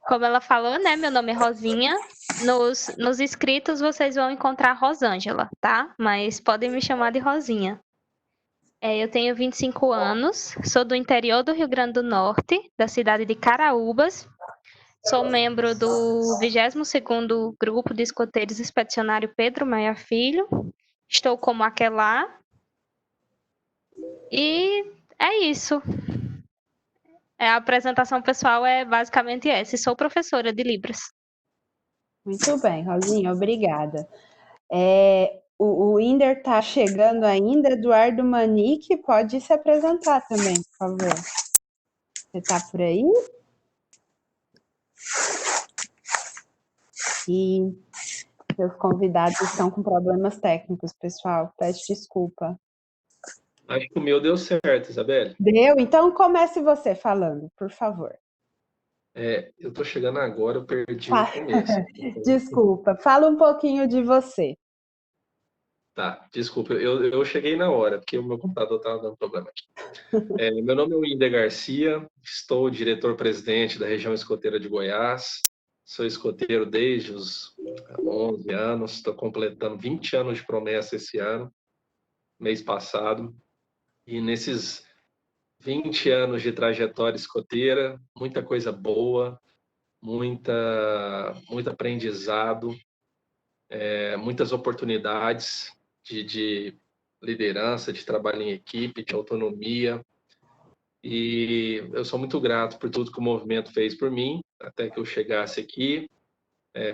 Como ela falou, né? Meu nome é Rosinha. Nos inscritos vocês vão encontrar Rosângela, tá? Mas podem me chamar de Rosinha. Eu tenho 25 anos, sou do interior do Rio Grande do Norte, da cidade de Caraúbas. Sou membro do 22º Grupo de Escoteiros Expedicionário Pedro Maia Filho. Estou como aquelar. E é isso. A apresentação pessoal é basicamente essa. Sou professora de Libras. Muito bem, Rosinha, obrigada. O Inder está chegando ainda. Eduardo Manique, pode se apresentar também, por favor. Você está por aí? E seus convidados estão com problemas técnicos, pessoal. Peço desculpa. Acho que o meu deu certo, Isabelle. Deu? Então comece você falando, por favor. Eu estou chegando agora, eu perdi o começo. Desculpa, fala um pouquinho de você. Tá, desculpa, eu cheguei na hora, porque o meu computador estava dando problema aqui. Meu nome é Winder Garcia, estou diretor-presidente da região escoteira de Goiás, sou escoteiro desde os 11 anos, estou completando 20 anos de promessa esse ano, mês passado, e nesses 20 anos de trajetória escoteira, muita coisa boa, muito aprendizado, muitas oportunidades de liderança, de trabalho em equipe, de autonomia. E eu sou muito grato por tudo que o movimento fez por mim, até que eu chegasse aqui.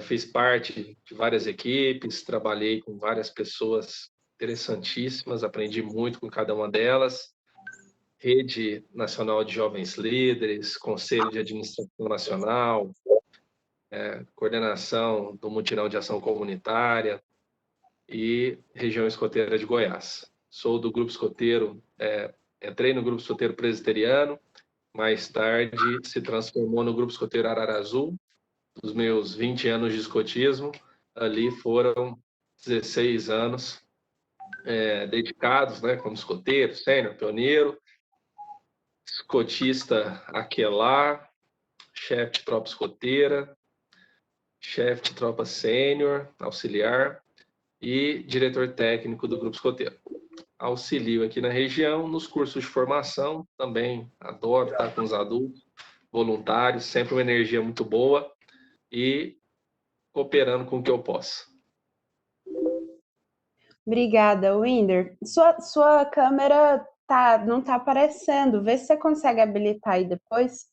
Fiz parte de várias equipes, trabalhei com várias pessoas interessantíssimas, aprendi muito com cada uma delas. Rede Nacional de Jovens Líderes, Conselho de Administração Nacional, coordenação do Mutirão de Ação Comunitária e região escoteira de Goiás. Sou do grupo escoteiro, entrei no grupo escoteiro presbiteriano, mais tarde se transformou no grupo escoteiro Ararazu. Dos meus 20 anos de escotismo, ali foram 16 anos dedicados, né, como escoteiro, sênior, pioneiro, escotista aquelar, chefe de tropa escoteira, chefe de tropa sênior, auxiliar e diretor técnico do grupo escoteiro. Auxilio aqui na região, nos cursos de formação, também adoro estar com os adultos, voluntários, sempre uma energia muito boa e cooperando com o que eu possa. Obrigada, Winder. Sua câmera não está aparecendo, vê se você consegue habilitar aí depois.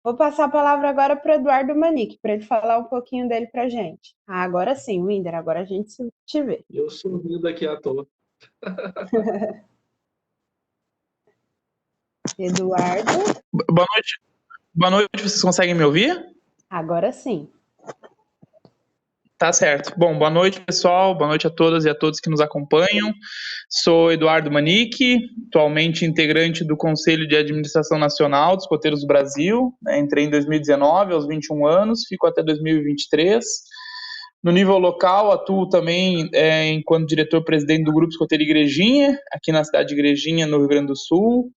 Vou passar a palavra agora para o Eduardo Manique, para ele falar um pouquinho dele para a gente. Agora sim, Winder, agora a gente te vê. Eu sorrindo aqui à toa. Eduardo. Boa noite. Boa noite, vocês conseguem me ouvir? Agora sim. Tá certo. Bom, boa noite, pessoal. Boa noite a todas e a todos que nos acompanham. Sou Eduardo Manique, atualmente integrante do Conselho de Administração Nacional dos Escoteiros do Brasil. Entrei em 2019, aos 21 anos, fico até 2023. No nível local, atuo também enquanto diretor-presidente do Grupo Escoteiro Igrejinha, aqui na cidade de Igrejinha, no Rio Grande do Sul.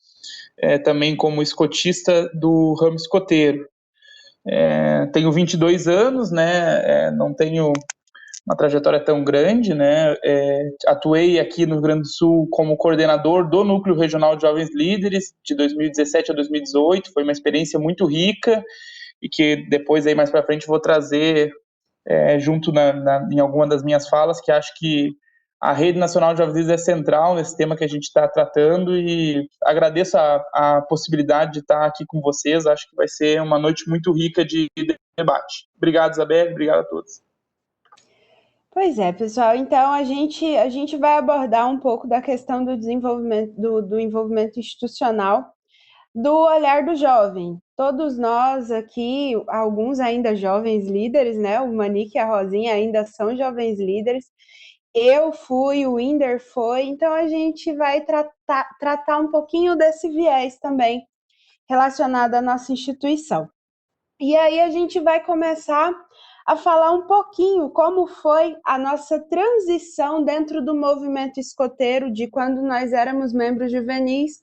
Também como escotista do ramo escoteiro. Tenho 22 anos, né? Não tenho uma trajetória tão grande, né? Atuei aqui no Rio Grande do Sul como coordenador do Núcleo Regional de Jovens Líderes de 2017 a 2018. Foi uma experiência muito rica e que depois, aí mais para frente, vou trazer junto em alguma das minhas falas, que acho que a Rede Nacional de Jovens Líderes é central nesse tema que a gente está tratando, e agradeço a possibilidade de estar aqui com vocês. Acho que vai ser uma noite muito rica de debate. Obrigado, Isabelle, obrigado a todos. Pois é, pessoal, então a gente vai abordar um pouco da questão do desenvolvimento, do envolvimento institucional, do olhar do jovem. Todos nós aqui, alguns ainda jovens líderes, né? O Manique e a Rosinha ainda são jovens líderes. Eu fui, o Winder foi, então a gente vai tratar um pouquinho desse viés também relacionado à nossa instituição. E aí a gente vai começar a falar um pouquinho como foi a nossa transição dentro do movimento escoteiro, de quando nós éramos membros juvenis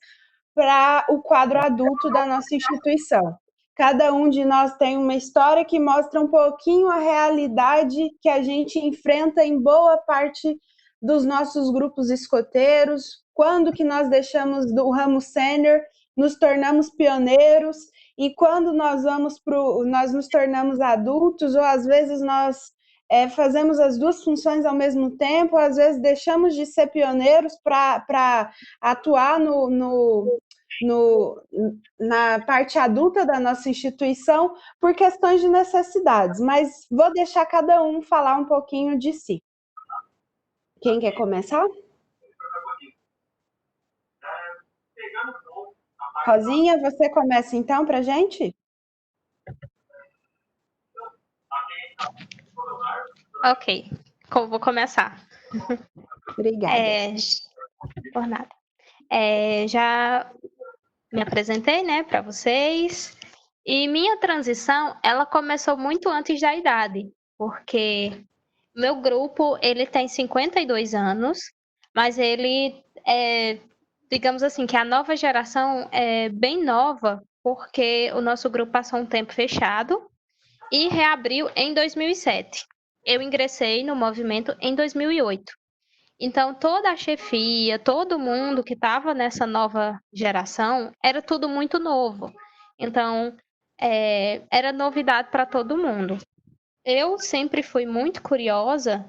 para o quadro adulto da nossa instituição. Cada um de nós tem uma história que mostra um pouquinho a realidade que a gente enfrenta em boa parte dos nossos grupos escoteiros, quando que nós deixamos do ramo sênior, nos tornamos pioneiros, e quando nós nos tornamos adultos, ou às vezes nós fazemos as duas funções ao mesmo tempo, às vezes deixamos de ser pioneiros para atuar na parte adulta da nossa instituição por questões de necessidades, mas vou deixar cada um falar um pouquinho de si. Quem quer começar? Rosinha, você começa então para a gente? Ok, vou começar. Obrigada. Por nada. Já me apresentei, né, para vocês. E minha transição, ela começou muito antes da idade, porque meu grupo, ele tem 52 anos, mas ele digamos assim, que a nova geração é bem nova, porque o nosso grupo passou um tempo fechado e reabriu em 2007. Eu ingressei no movimento em 2008. Então, toda a chefia, todo mundo que estava nessa nova geração, era tudo muito novo. Então, era novidade para todo mundo. Eu sempre fui muito curiosa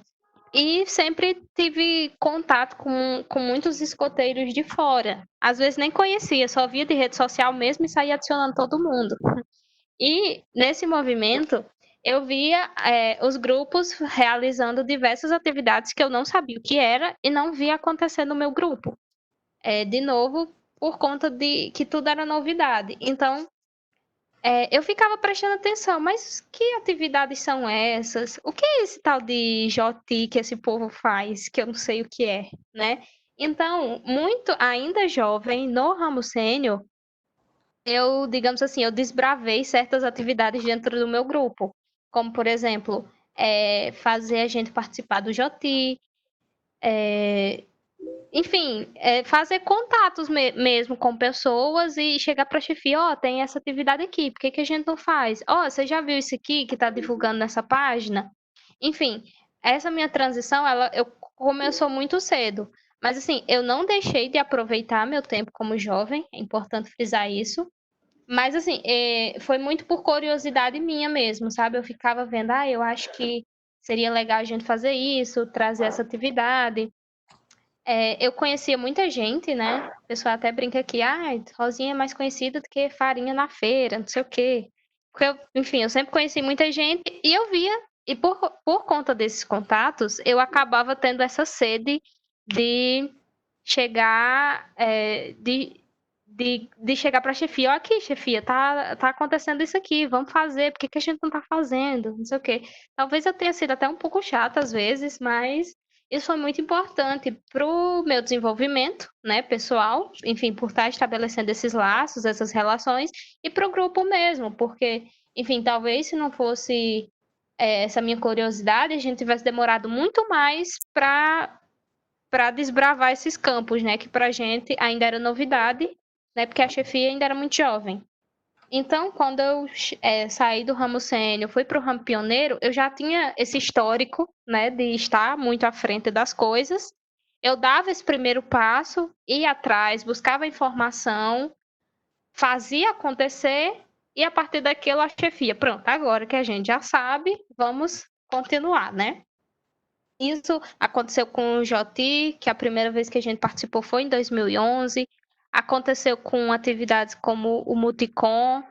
e sempre tive contato com muitos escoteiros de fora. Às vezes nem conhecia, só via de rede social mesmo e saía adicionando todo mundo. E nesse movimento, eu via os grupos realizando diversas atividades que eu não sabia o que era e não via acontecer no meu grupo. De novo, por conta de que tudo era novidade. Então, eu ficava prestando atenção, mas que atividades são essas? O que é esse tal de Joti que esse povo faz, que eu não sei o que é, né? Então, muito ainda jovem, no ramo sênior, eu, digamos assim, eu desbravei certas atividades dentro do meu grupo, como, por exemplo, fazer a gente participar do Joti, enfim, fazer contatos mesmo com pessoas e chegar para a chefia, tem essa atividade aqui, por que a gente não faz? Você já viu isso aqui que está divulgando nessa página? Enfim, essa minha transição, eu começou muito cedo, mas assim, eu não deixei de aproveitar meu tempo como jovem, é importante frisar isso, mas assim, foi muito por curiosidade minha mesmo, sabe? Eu ficava vendo, eu acho que seria legal a gente fazer isso, trazer essa atividade. Eu conhecia muita gente, né? O pessoal até brinca aqui, Rosinha é mais conhecida do que farinha na feira, não sei o quê. Porque enfim, eu sempre conheci muita gente e eu via, e por conta desses contatos, eu acabava tendo essa sede de chegar, de chegar para a chefia, aqui, chefia, tá acontecendo isso aqui, vamos fazer, por que a gente não tá fazendo? Não sei o quê. Talvez eu tenha sido até um pouco chata às vezes, mas isso foi muito importante para o meu desenvolvimento, né, pessoal, enfim, por estar estabelecendo esses laços, essas relações, e para o grupo mesmo, porque, enfim, talvez se não fosse essa minha curiosidade, a gente tivesse demorado muito mais para desbravar esses campos, né, que para a gente ainda era novidade, né, porque a chefia ainda era muito jovem. Então, quando eu saí do ramo sênior, fui para o ramo pioneiro, eu já tinha esse histórico, né, de estar muito à frente das coisas. Eu dava esse primeiro passo, ia atrás, buscava informação, fazia acontecer e a partir daquilo a chefia, pronto, agora que a gente já sabe, vamos continuar, né? Isso aconteceu com o Joti, que a primeira vez que a gente participou foi em 2011. Aconteceu com atividades como o Multicom,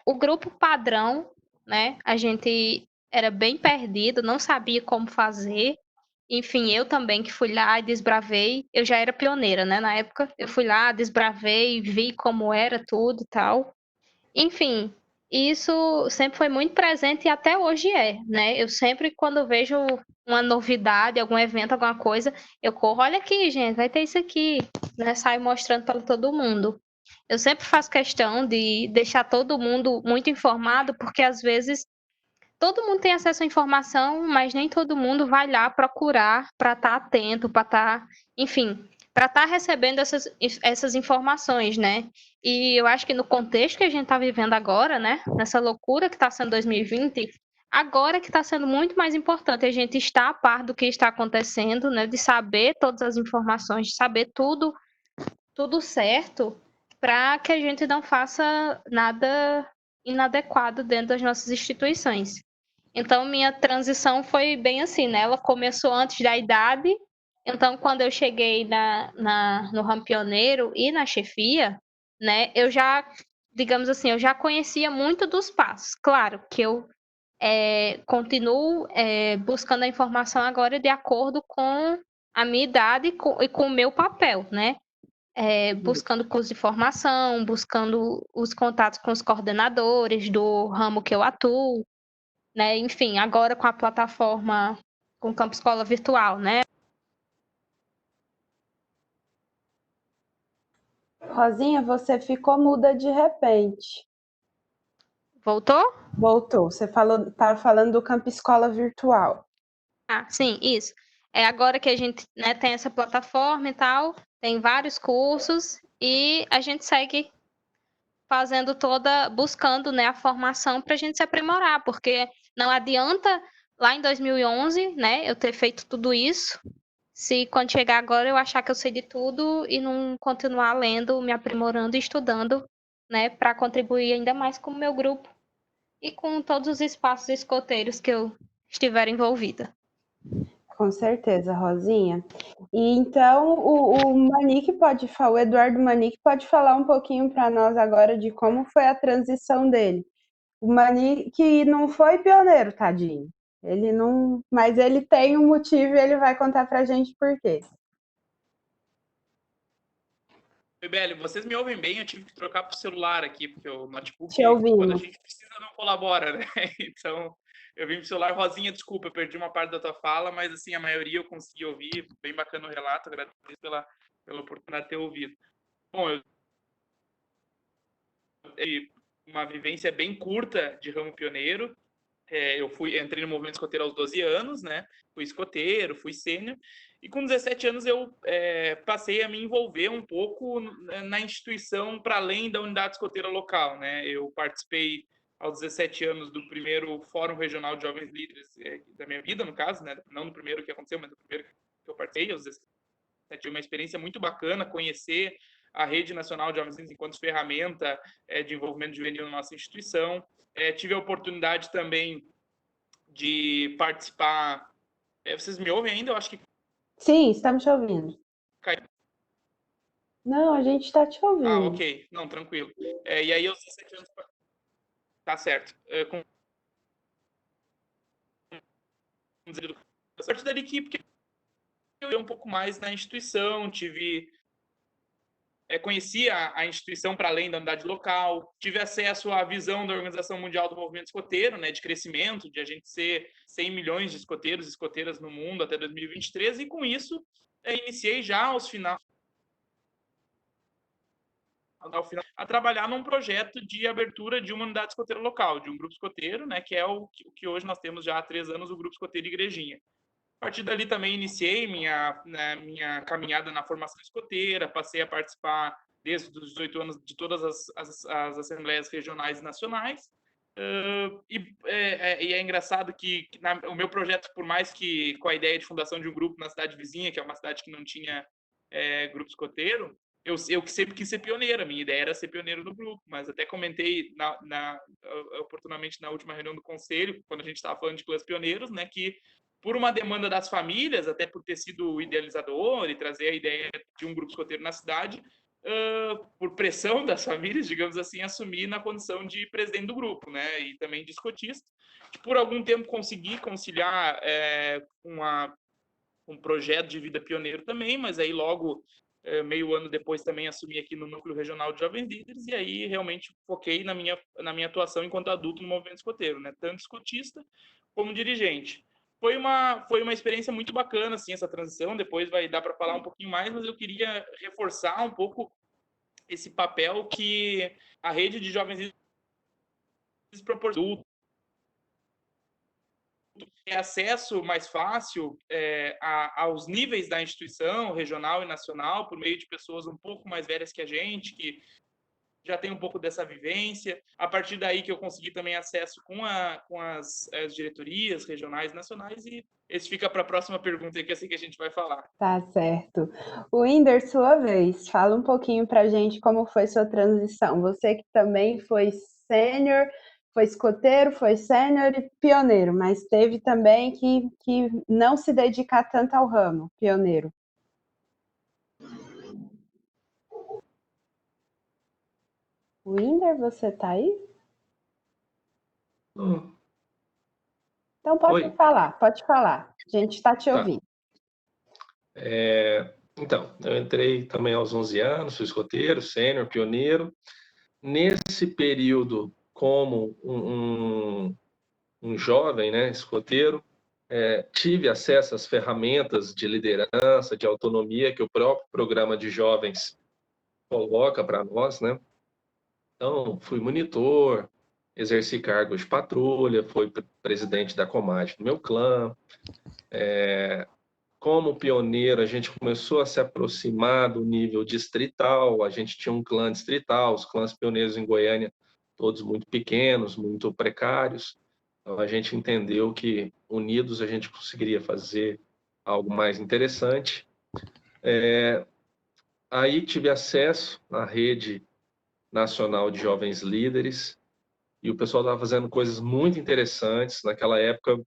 o grupo padrão, né? A gente era bem perdido, não sabia como fazer. Enfim, eu também que fui lá e desbravei. Eu já era pioneira, né? Na época, eu fui lá, desbravei, vi como era tudo e tal. Enfim, isso sempre foi muito presente e até hoje né? Eu sempre, quando vejo uma novidade, algum evento, alguma coisa, eu corro, olha aqui, gente, vai ter isso aqui, né? Saio mostrando para todo mundo. Eu sempre faço questão de deixar todo mundo muito informado, porque às vezes todo mundo tem acesso à informação, mas nem todo mundo vai lá procurar para estar atento, para estar, enfim, para estar recebendo essas informações, né? E eu acho que no contexto que a gente está vivendo agora, né? Nessa loucura que está sendo 2020, agora que está sendo muito mais importante a gente estar a par do que está acontecendo, né? De saber todas as informações, de saber tudo certo, para que a gente não faça nada inadequado dentro das nossas instituições. Então, minha transição foi bem assim, né? Ela começou antes da idade. Então, quando eu cheguei no ramo pioneiro e na chefia, né? Eu já, digamos assim, eu já conhecia muito dos passos. Claro que eu continuo buscando a informação agora de acordo com a minha idade e com o meu papel, né? Buscando curso de formação, buscando os contatos com os coordenadores do ramo que eu atuo, né? Enfim, agora com a plataforma, com o Campo Escola Virtual, né? Rosinha, você ficou muda de repente. Voltou? Voltou. Você estava falando do Campo Escola Virtual. Ah, sim, isso. Agora que a gente, né, tem essa plataforma e tal, tem vários cursos e a gente segue buscando, né, a formação para a gente se aprimorar, porque não adianta lá em 2011, né, eu ter feito tudo isso, se quando chegar agora eu achar que eu sei de tudo e não continuar lendo, me aprimorando e estudando, né, para contribuir ainda mais com o meu grupo e com todos os espaços escoteiros que eu estiver envolvida. Com certeza, Rosinha. E então o Manique o Eduardo Manique pode falar um pouquinho para nós agora de como foi a transição dele. O Manique não foi pioneiro, tadinho. Ele não, mas ele tem um motivo e ele vai contar pra gente por quê. Oi, Beli, vocês me ouvem bem? Eu tive que trocar para o celular aqui, porque o notebook, Te quando a ouvimos. gente precisa, não colabora, né? Então, eu vim pro celular. Rosinha, desculpa, eu perdi uma parte da tua fala, mas, assim, a maioria eu consegui ouvir. Bem bacana o relato, agradeço pela oportunidade de ter ouvido. Bom, eu tive uma vivência bem curta de ramo pioneiro. Eu entrei no movimento escoteiro aos 12 anos, né? Fui escoteiro, fui sênior. E com 17 anos eu passei a me envolver um pouco na instituição para além da unidade escoteira local, né? Eu participei aos 17 anos do primeiro Fórum Regional de Jovens Líderes da minha vida, no caso, né? Não do primeiro que aconteceu, mas do primeiro que eu participei aos 17. Tive uma experiência muito bacana, conhecer a Rede Nacional de Jovens Líderes enquanto ferramenta de envolvimento juvenil na nossa instituição. Tive a oportunidade também de participar. Vocês me ouvem ainda? Eu acho que Sim, estamos te ouvindo. caiu. Não, a gente está te ouvindo. Ok. Não, tranquilo. E aí, aos 17 anos. Tá certo. Com a sorte da equipe, porque eu ia um pouco mais na instituição, conheci a instituição para além da unidade local, tive acesso à visão da Organização Mundial do Movimento Escoteiro, né, de crescimento, de a gente ser 100 milhões de escoteiros e escoteiras no mundo até 2023, e com isso iniciei já ao final a trabalhar num projeto de abertura de uma unidade escoteira local, de um grupo escoteiro, né, que é o que hoje nós temos já há 3 anos, o Grupo Escoteiro Igrejinha. A partir dali também iniciei minha caminhada na formação escoteira, passei a participar desde os 18 anos de todas as assembleias regionais e nacionais. E é engraçado que o meu projeto, por mais que com a ideia de fundação de um grupo na cidade vizinha, que é uma cidade que não tinha grupo escoteiro, eu que sempre quis ser pioneiro, a minha ideia era ser pioneiro no grupo, mas até comentei oportunamente na última reunião do conselho, quando a gente estava falando de clãs pioneiros, né, que por uma demanda das famílias, até por ter sido o idealizador e trazer a ideia de um grupo escoteiro na cidade, por pressão das famílias, digamos assim, assumi na condição de presidente do grupo, né, e também de escotista. Por algum tempo consegui conciliar um projeto de vida pioneiro também, mas aí logo, meio ano depois, também assumi aqui no Núcleo Regional de Jovens Líderes, e aí realmente foquei na minha atuação enquanto adulto no movimento escoteiro, né, tanto escotista como dirigente. Foi uma experiência muito bacana, assim, essa transição. Depois vai dar para falar um pouquinho mais, mas eu queria reforçar um pouco esse papel que a rede de jovens proporciona ter acesso mais fácil aos níveis da instituição, regional e nacional, por meio de pessoas um pouco mais velhas que a gente, que já tem um pouco dessa vivência. A partir daí que eu consegui também acesso com as diretorias regionais e nacionais, e esse fica para a próxima pergunta, que eu sei que a gente vai falar. Tá certo. Whindersson, sua vez, fala um pouquinho para a gente como foi sua transição. Você que também foi sênior, foi escoteiro, foi sênior e pioneiro, mas teve também que não se dedicar tanto ao ramo, pioneiro. Whindersson, você tá aí? Então pode falar. A gente está te ouvindo. Então, eu entrei também aos 11 anos, fui escoteiro, sênior, pioneiro. Nesse período, como um jovem, né, escoteiro, tive acesso às ferramentas de liderança, de autonomia que o próprio programa de jovens coloca para nós, né? Então, fui monitor, exerci cargos de patrulha, fui presidente da comadre do meu clã. Como pioneiro, a gente começou a se aproximar do nível distrital, a gente tinha um clã distrital, os clãs pioneiros em Goiânia, todos muito pequenos, muito precários. Então, a gente entendeu que, unidos, a gente conseguiria fazer algo mais interessante. Aí tive acesso à rede nacional de jovens líderes, e o pessoal estava fazendo coisas muito interessantes. Naquela época,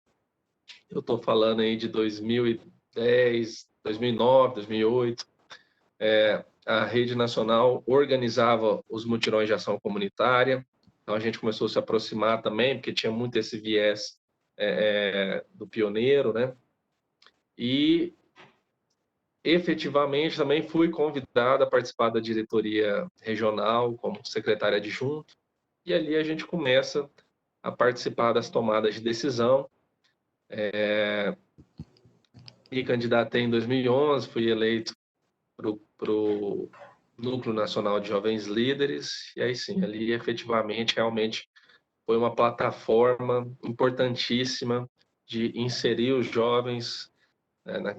eu estou falando aí de 2010, 2009, 2008, a rede nacional organizava os mutirões de ação comunitária. Então, a gente começou a se aproximar também, porque tinha muito esse viés do pioneiro, né? E, efetivamente, também fui convidado a participar da diretoria regional como secretário adjunto, e ali a gente começa a participar das tomadas de decisão. Me candidatei em 2011, fui eleito para o Núcleo Nacional de Jovens Líderes, e aí sim, ali efetivamente, realmente foi uma plataforma importantíssima de inserir os jovens,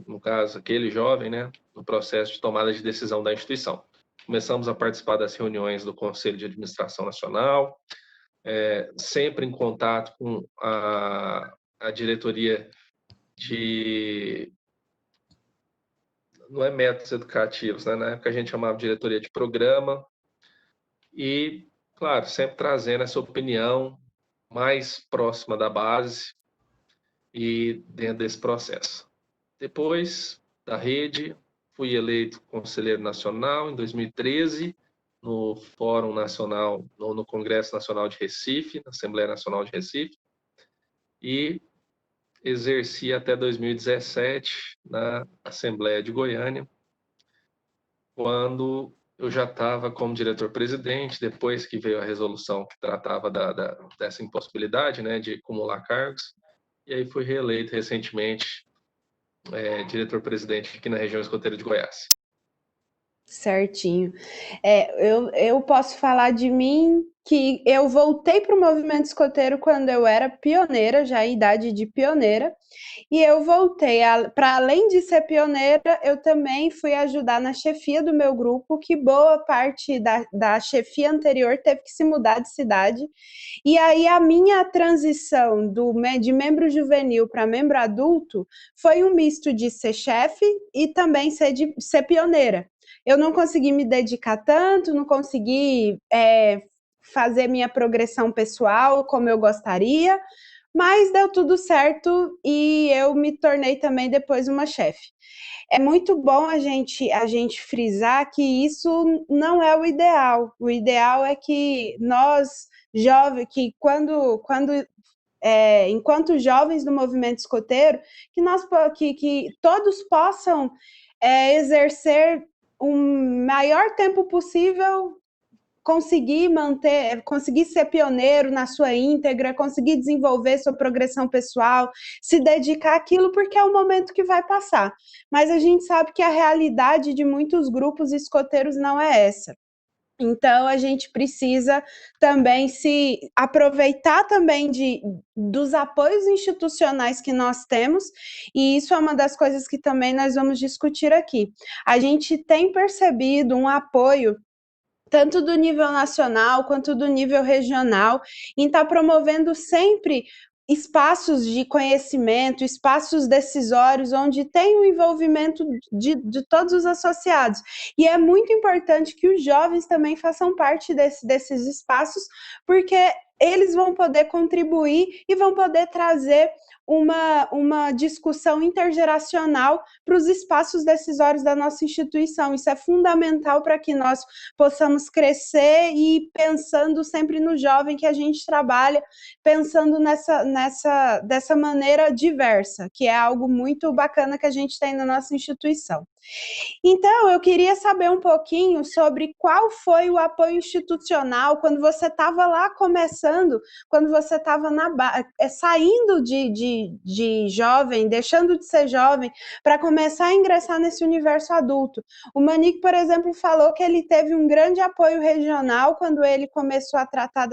no caso, aquele jovem, né, no processo de tomada de decisão da instituição. Começamos a participar das reuniões do Conselho de Administração Nacional, sempre em contato com a diretoria de... Não é métodos educativos, né? Na época a gente chamava de diretoria de programa, e, claro, sempre trazendo essa opinião mais próxima da base e dentro desse processo. Depois da rede, fui eleito conselheiro nacional em 2013, no Fórum Nacional, no Congresso Nacional de Recife, na Assembleia Nacional de Recife, e exerci até 2017 na Assembleia de Goiânia, quando eu já estava como diretor-presidente, depois que veio a resolução que tratava dessa impossibilidade, né, de acumular cargos, e aí fui reeleito recentemente diretor-presidente aqui na região escoteira de Goiás. Certinho. Eu posso falar de mim que eu voltei para o movimento escoteiro quando eu era pioneira, já em idade de pioneira, e eu voltei, para além de ser pioneira, eu também fui ajudar na chefia do meu grupo, que boa parte da chefia anterior teve que se mudar de cidade, e aí a minha transição de membro juvenil para membro adulto foi um misto de ser chefe e também ser pioneira. Eu não consegui me dedicar tanto, não consegui fazer minha progressão pessoal como eu gostaria, mas deu tudo certo e eu me tornei também depois uma chefe. É muito bom a gente frisar que isso não é o ideal. O ideal é que nós, jovens, enquanto jovens do movimento escoteiro, que todos possam exercer o maior tempo possível, conseguir ser pioneiro na sua íntegra, conseguir desenvolver sua progressão pessoal, se dedicar àquilo, porque é o momento que vai passar. Mas a gente sabe que a realidade de muitos grupos escoteiros não é essa. Então, a gente precisa também se aproveitar também dos apoios institucionais que nós temos, e isso é uma das coisas que também nós vamos discutir aqui. A gente tem percebido um apoio tanto do nível nacional quanto do nível regional, em estar promovendo sempre espaços de conhecimento, espaços decisórios, onde tem o envolvimento de todos os associados. E é muito importante que os jovens também façam parte desses espaços, porque eles vão poder contribuir e vão poder trazer uma discussão intergeracional para os espaços decisórios da nossa instituição. Isso é fundamental para que nós possamos crescer e pensando sempre no jovem que a gente trabalha, pensando dessa maneira diversa, que é algo muito bacana que a gente tem na nossa instituição. Então, eu queria saber um pouquinho sobre qual foi o apoio institucional quando você estava lá começando, quando você estava saindo de jovem, deixando de ser jovem, para começar a ingressar nesse universo adulto. O Manique, por exemplo, falou que ele teve um grande apoio regional quando ele começou a tratar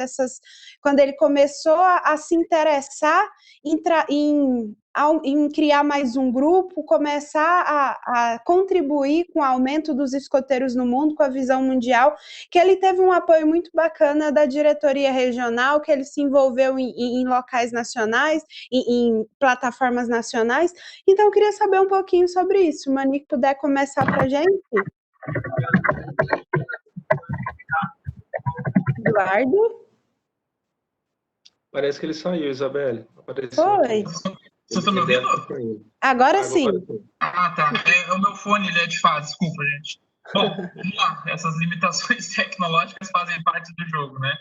quando ele começou a se interessar em criar mais um grupo, começar a contribuir com o aumento dos escoteiros no mundo, com a visão mundial, que ele teve um apoio muito bacana da diretoria regional, que ele se envolveu em locais nacionais, em plataformas nacionais. Então, eu queria saber um pouquinho sobre isso. O Manique puder começar para a gente? Eduardo? Parece que ele saiu, Isabelle. Foi. Você está me ouvindo? Agora sim. Ah, tá. O meu fone, ele é de fase, desculpa, gente. Bom, vamos lá. Essas limitações tecnológicas fazem parte do jogo, né?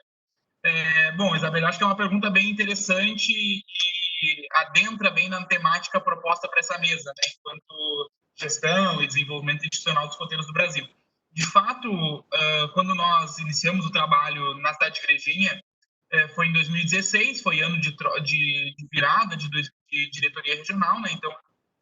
Bom, Isabelle, acho que é uma pergunta bem interessante e adentra bem na temática proposta para essa mesa, né? Enquanto gestão e desenvolvimento institucional dos escoteiros do Brasil. De fato, quando nós iniciamos o trabalho na cidade de Igrejinha, foi em 2016, foi ano de virada de diretoria regional, né? Então,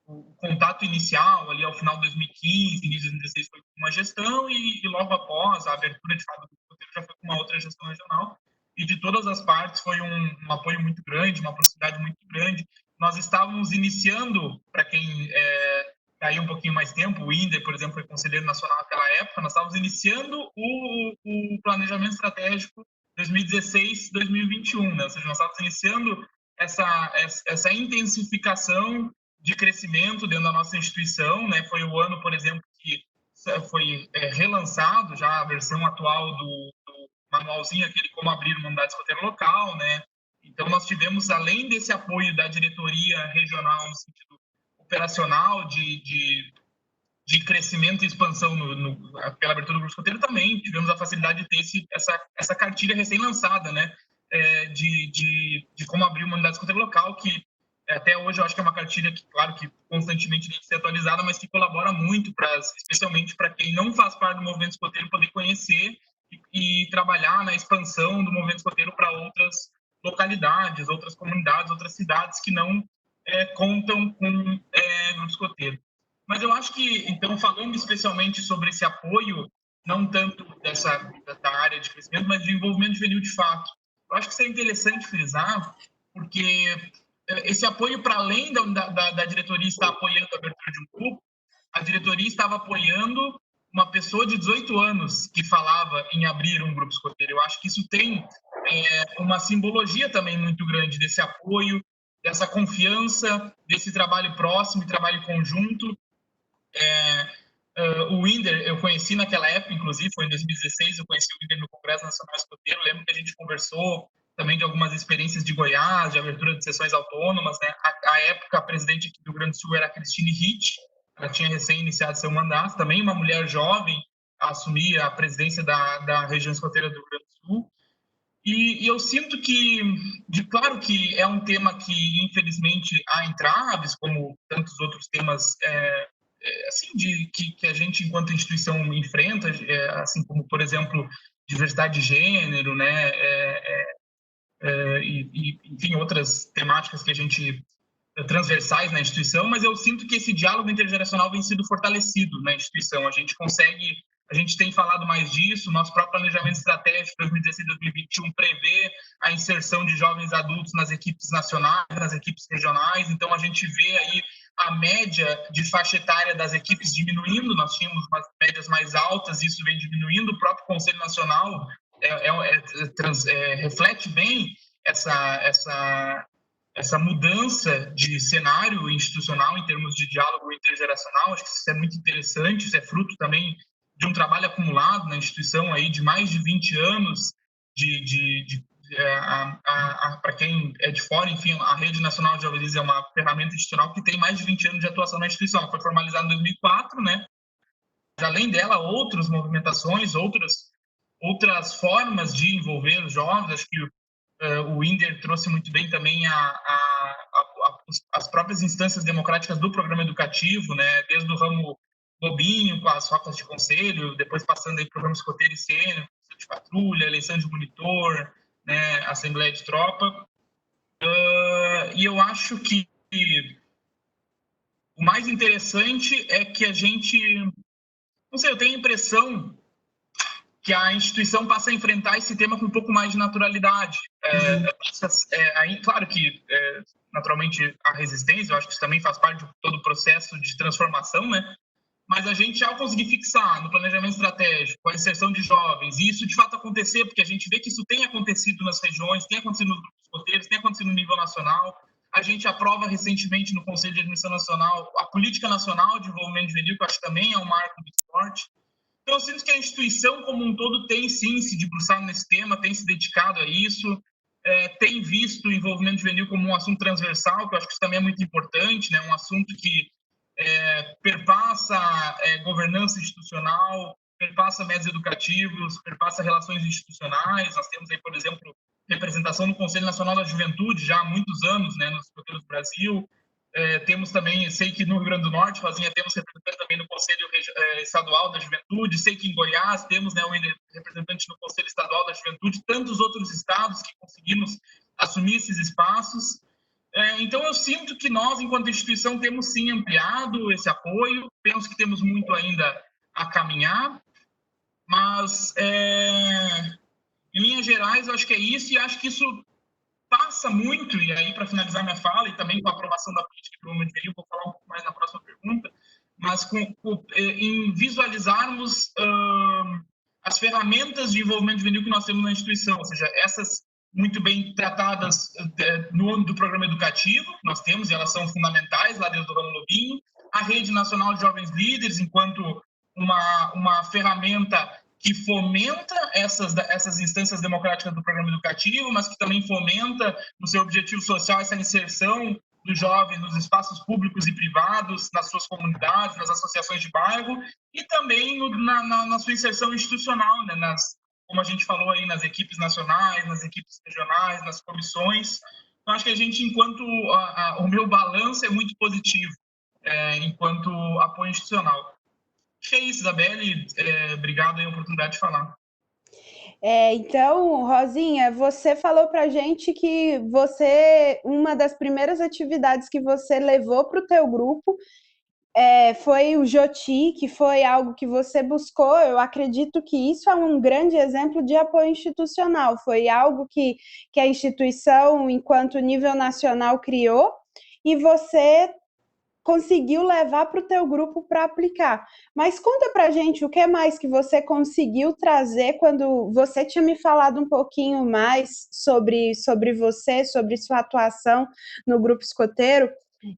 o contato inicial, ali ao final de 2015, início de 2016, foi com uma gestão e logo após a abertura, de fato, do escoteiro já foi com uma outra gestão regional. E de todas as partes foi um apoio muito grande, uma proximidade muito grande. Nós estávamos iniciando, para quem está aí um pouquinho mais tempo, o Inder, por exemplo, foi conselheiro nacional naquela época, nós estávamos iniciando o planejamento estratégico 2016-2021, né? Ou seja, nós estávamos iniciando essa intensificação de crescimento dentro da nossa instituição, né? Foi o ano, por exemplo, que foi relançado já a versão atual do manualzinho, aquele como abrir uma unidade escoteira local, né? Então, nós tivemos, além desse apoio da diretoria regional no sentido operacional de crescimento e expansão pela abertura do grupo escoteiro, também tivemos a facilidade de ter essa cartilha recém-lançada, né? De como abrir uma unidade escoteira local, que até hoje eu acho que é uma cartilha que, claro, que constantemente tem que ser atualizada, mas que colabora muito, especialmente para quem não faz parte do movimento escoteiro, poder conhecer e trabalhar na expansão do movimento escoteiro para outras localidades, outras comunidades, outras cidades que não contam com grupo escoteiro. Mas eu acho que, então, falando especialmente sobre esse apoio, não tanto da área de crescimento, mas de envolvimento juvenil de fato, eu acho que isso é interessante frisar, porque esse apoio, para além da diretoria estar apoiando a abertura de um grupo, a diretoria estava apoiando uma pessoa de 18 anos que falava em abrir um grupo escoteiro. Eu acho que isso tem uma simbologia também muito grande desse apoio, dessa confiança, desse trabalho próximo, trabalho conjunto. O Inder, eu conheci naquela época, inclusive, foi em 2016, eu conheci o Inder no Congresso Nacional Escoteiro. Lembro que a gente conversou também de algumas experiências de Goiás, de abertura de sessões autônomas, né? À época, a presidente aqui do Rio Grande do Sul era a Cristine Hitt, ela tinha recém-iniciado seu mandato, também uma mulher jovem a assumir a presidência da região escoteira do Rio Grande do Sul. E eu sinto que, claro que é um tema que, infelizmente, há entraves, como tantos outros temas assim, que a gente, enquanto instituição, enfrenta, assim como, por exemplo, diversidade de gênero, né? Enfim, outras temáticas que a gente transversais na instituição, mas eu sinto que esse diálogo intergeracional vem sido fortalecido na instituição. A gente consegue a gente tem falado mais disso. Nosso próprio planejamento estratégico 2016-2021 prevê a inserção de jovens adultos nas equipes nacionais, nas equipes regionais. Então, a gente vê aí a média de faixa etária das equipes diminuindo. Nós tínhamos umas médias mais altas, isso vem diminuindo. O próprio Conselho Nacional reflete bem essa mudança de cenário institucional em termos de diálogo intergeracional. Acho que isso é muito interessante, isso é fruto também de um trabalho acumulado na instituição aí de mais de 20 anos para quem é de fora, enfim, a Rede Nacional de Jovens é uma ferramenta institucional que tem mais de 20 anos de atuação na instituição. Ela foi formalizada em 2004, né? Além dela, outras movimentações, outras formas de envolver os jovens. Acho que o Winder trouxe muito bem também as próprias instâncias democráticas do programa educativo, né? Desde o ramo Lobinho, com as rotas de conselho, depois passando aí para o ramo escoteiro e sênior, de patrulha, eleição de monitor, né? Assembleia de tropa. E eu acho que o mais interessante é que a gente... Não sei, eu tenho a impressão que a instituição passa a enfrentar esse tema com um pouco mais de naturalidade. Claro que, naturalmente, a resistência, eu acho que isso também faz parte de todo o processo de transformação, né? Mas a gente, ao conseguir fixar no planejamento estratégico, a inserção de jovens, e isso de fato acontecer, porque a gente vê que isso tem acontecido nas regiões, tem acontecido nos grupos escoteiros, tem acontecido no nível nacional. A gente aprova recentemente no Conselho de Administração Nacional a Política Nacional de Desenvolvimento Juvenil, que eu acho que também é um marco muito forte. Então, eu sinto que a instituição como um todo tem, sim, se debruçado nesse tema, tem se dedicado a isso, tem visto o envolvimento juvenil como um assunto transversal, que eu acho que isso também é muito importante, né? Um assunto que perpassa governança institucional, perpassa métodos educativos, perpassa relações institucionais. Nós temos aí, por exemplo, representação no Conselho Nacional da Juventude já há muitos anos, né, nos escoteiros do Brasil. Temos também, sei que no Rio Grande do Norte, Rosinha, temos representante também no Conselho Estadual da Juventude, sei que em Goiás temos, né, um representante no Conselho Estadual da Juventude, tantos outros estados que conseguimos assumir esses espaços. Então, eu sinto que nós, enquanto instituição, temos sim ampliado esse apoio, penso que temos muito ainda a caminhar, mas, em linhas gerais, eu acho que é isso, e acho que isso passa muito, e aí, para finalizar minha fala, e também com a aprovação da política de desenvolvimento juvenil, vou falar um pouco mais na próxima pergunta, mas em visualizarmos as ferramentas de envolvimento juvenil que nós temos na instituição, ou seja, essas muito bem tratadas no âmbito do programa educativo, nós temos, e elas são fundamentais lá dentro do ramo Lobinho, a Rede Nacional de Jovens Líderes, enquanto uma ferramenta que fomenta essas instâncias democráticas do programa educativo, mas que também fomenta, no seu objetivo social, essa inserção do jovem nos espaços públicos e privados, nas suas comunidades, nas associações de bairro, e também na sua inserção institucional, né, como a gente falou aí, nas equipes nacionais, nas equipes regionais, nas comissões. Então, acho que a gente, enquanto o meu balanço é muito positivo, enquanto apoio institucional. Acho que é isso, Isabelle. Obrigado aí a oportunidade de falar. Então, Rosinha, você falou para gente que uma das primeiras atividades que você levou para o teu grupo foi o Joti, que foi algo que você buscou. Eu acredito que isso é um grande exemplo de apoio institucional. Foi algo que a instituição, enquanto nível nacional, criou, e você conseguiu levar para o teu grupo para aplicar. Mas conta para a gente o que mais que você conseguiu trazer quando você tinha me falado um pouquinho mais sobre você, sobre sua atuação no grupo escoteiro,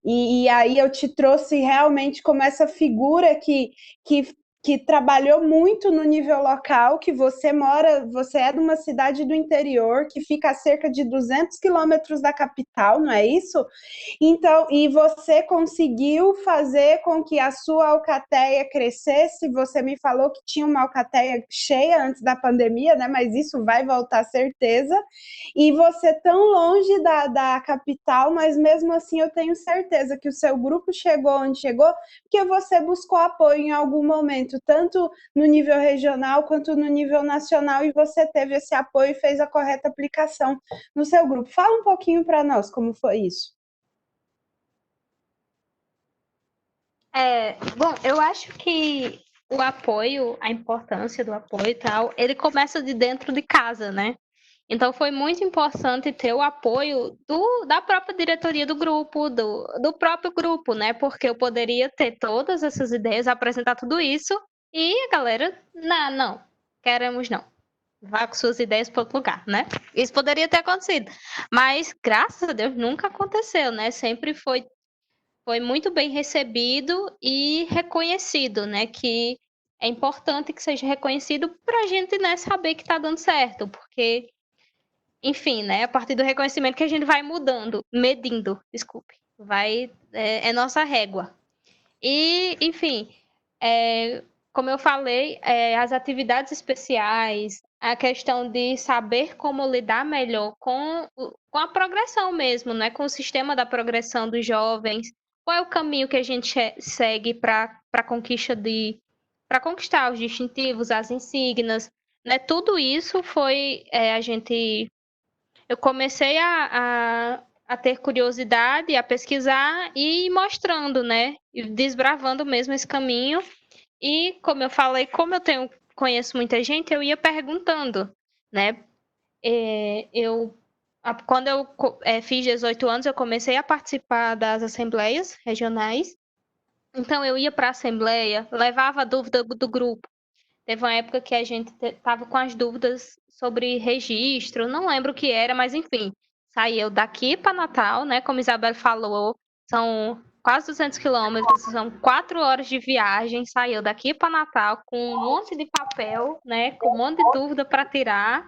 e aí eu te trouxe realmente como essa figura que trabalhou muito no nível local, que você é de uma cidade do interior, que fica a cerca de 200 quilômetros da capital, não é isso? Então, e você conseguiu fazer com que a sua alcateia crescesse. Você me falou que tinha uma alcateia cheia antes da pandemia, né? Mas isso vai voltar, certeza. E você tão longe da capital, mas mesmo assim eu tenho certeza que o seu grupo chegou onde chegou, porque você buscou apoio em algum momento, tanto no nível regional quanto no nível nacional, e você teve esse apoio e fez a correta aplicação no seu grupo. Fala um pouquinho para nós como foi isso. Bom, eu acho que o apoio, a importância do apoio e tal, ele começa de dentro de casa, né? Então foi muito importante ter o apoio da própria diretoria do grupo, do próprio grupo, né? Porque eu poderia ter todas essas ideias, apresentar tudo isso, e a galera, não, queremos não. Vá com suas ideias para outro lugar, né? Isso poderia ter acontecido. Mas, graças a Deus, nunca aconteceu, né? Sempre foi muito bem recebido e reconhecido, né? Que é importante que seja reconhecido para a gente, né, saber que está dando certo, porque, enfim, né, a partir do reconhecimento que a gente vai medindo, é nossa régua. E, enfim, como eu falei, as atividades especiais, a questão de saber como lidar melhor com a progressão mesmo, né? Com o sistema da progressão dos jovens, qual é o caminho que a gente segue para conquistar os distintivos, as insígnias, né? Tudo isso foi eu comecei a ter curiosidade, a pesquisar e ir mostrando, né? E desbravando mesmo esse caminho. E, como eu falei, como eu conheço muita gente, eu ia perguntando, né? Quando eu fiz 18 anos, eu comecei a participar das assembleias regionais. Então, eu ia para a assembleia, levava a dúvida do grupo. Teve uma época que a gente estava com as dúvidas sobre registro, não lembro o que era, mas enfim, saí eu daqui para Natal, né? Como Isabel falou, são quase 200 quilômetros, são 4 horas de viagem, saí eu daqui para Natal com um monte de papel, né? Com um monte de dúvida para tirar,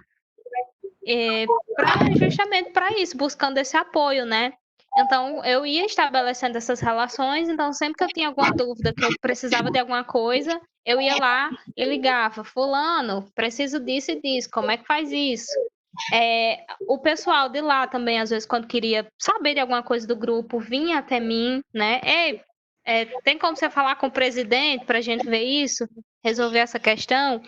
justamente para isso, buscando esse apoio, né? Então, eu ia estabelecendo essas relações, então sempre que eu tinha alguma dúvida, que eu precisava de alguma coisa, eu ia lá e ligava, fulano, preciso disso e disso, como é que faz isso? O pessoal de lá também, às vezes, quando queria saber de alguma coisa do grupo, vinha até mim, né? Tem como você falar com o presidente para a gente ver isso, resolver essa questão?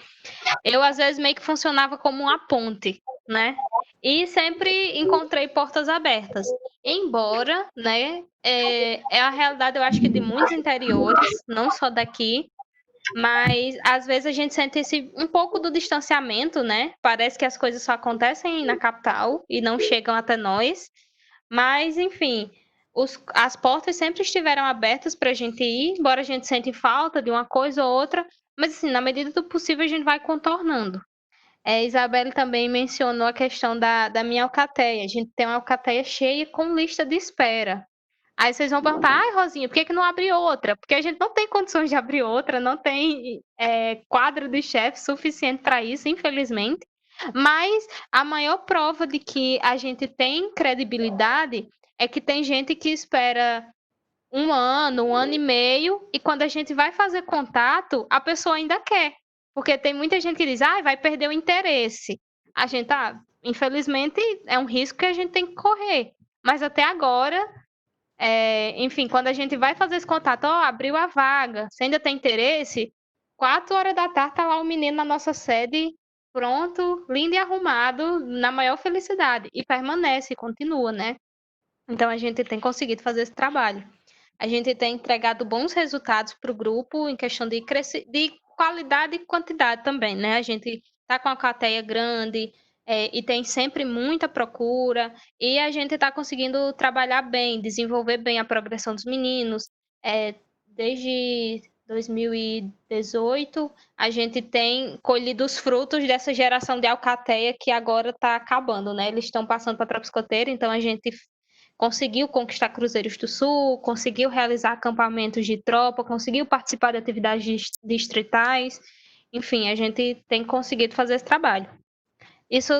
Eu, às vezes, meio que funcionava como uma ponte, né? E sempre encontrei portas abertas. Embora, né, é a realidade, eu acho que de muitos interiores, não só daqui, mas às vezes a gente sente um pouco do distanciamento, né? Parece que as coisas só acontecem na capital e não chegam até nós. Mas, enfim, as portas sempre estiveram abertas para a gente ir, embora a gente sente falta de uma coisa ou outra, mas assim, na medida do possível a gente vai contornando. Isabelle também mencionou a questão da minha alcateia. A gente tem uma alcateia cheia com lista de espera. Aí vocês vão perguntar, ai, Rosinha, por que não abre outra? Porque a gente não tem condições de abrir outra, não tem quadro de chefe suficiente para isso, infelizmente. Mas a maior prova de que a gente tem credibilidade é que tem gente que espera 1 ano e meio, e quando a gente vai fazer contato, a pessoa ainda quer. Porque tem muita gente que diz, vai perder o interesse. A gente, infelizmente, é um risco que a gente tem que correr. Mas até agora, enfim, quando a gente vai fazer esse contato, abriu a vaga, você ainda tem interesse? 4 horas da tarde tá lá o menino na nossa sede, pronto, lindo e arrumado, na maior felicidade. E permanece, continua, né? Então a gente tem conseguido fazer esse trabalho. A gente tem entregado bons resultados para o grupo em questão de qualidade e quantidade também, né? A gente está com a cateia grande e tem sempre muita procura, e a gente está conseguindo trabalhar bem, desenvolver bem a progressão dos meninos. Desde 2018, a gente tem colhido os frutos dessa geração de alcateia que agora está acabando, né? Eles estão passando para a tropa escoteira, então a gente conseguiu conquistar Cruzeiros do Sul, conseguiu realizar acampamentos de tropa, conseguiu participar de atividades distritais. Enfim, a gente tem conseguido fazer esse trabalho. Isso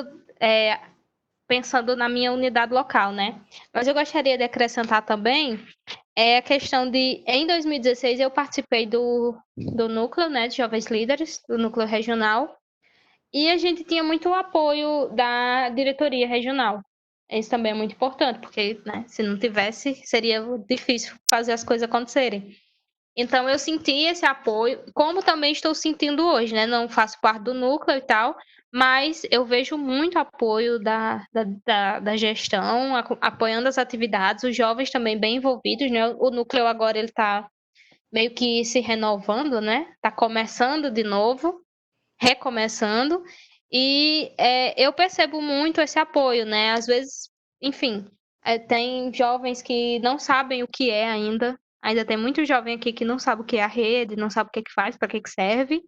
pensando na minha unidade local, né? Mas eu gostaria de acrescentar também a questão de, em 2016, eu participei do núcleo, né, de jovens líderes, do núcleo regional, e a gente tinha muito apoio da diretoria regional. Isso também é muito importante, porque, né, se não tivesse, seria difícil fazer as coisas acontecerem. Então, eu senti esse apoio, como também estou sentindo hoje, né? Não faço parte do núcleo e tal, mas eu vejo muito apoio da gestão, apoiando as atividades, os jovens também bem envolvidos, né? O núcleo agora ele está meio que se renovando, né? Tá começando de novo, recomeçando, e eu percebo muito esse apoio, né? Às vezes, enfim, tem jovens que não sabem o que é ainda tem muito jovem aqui que não sabe o que é a rede, não sabe o que que faz, para que que serve,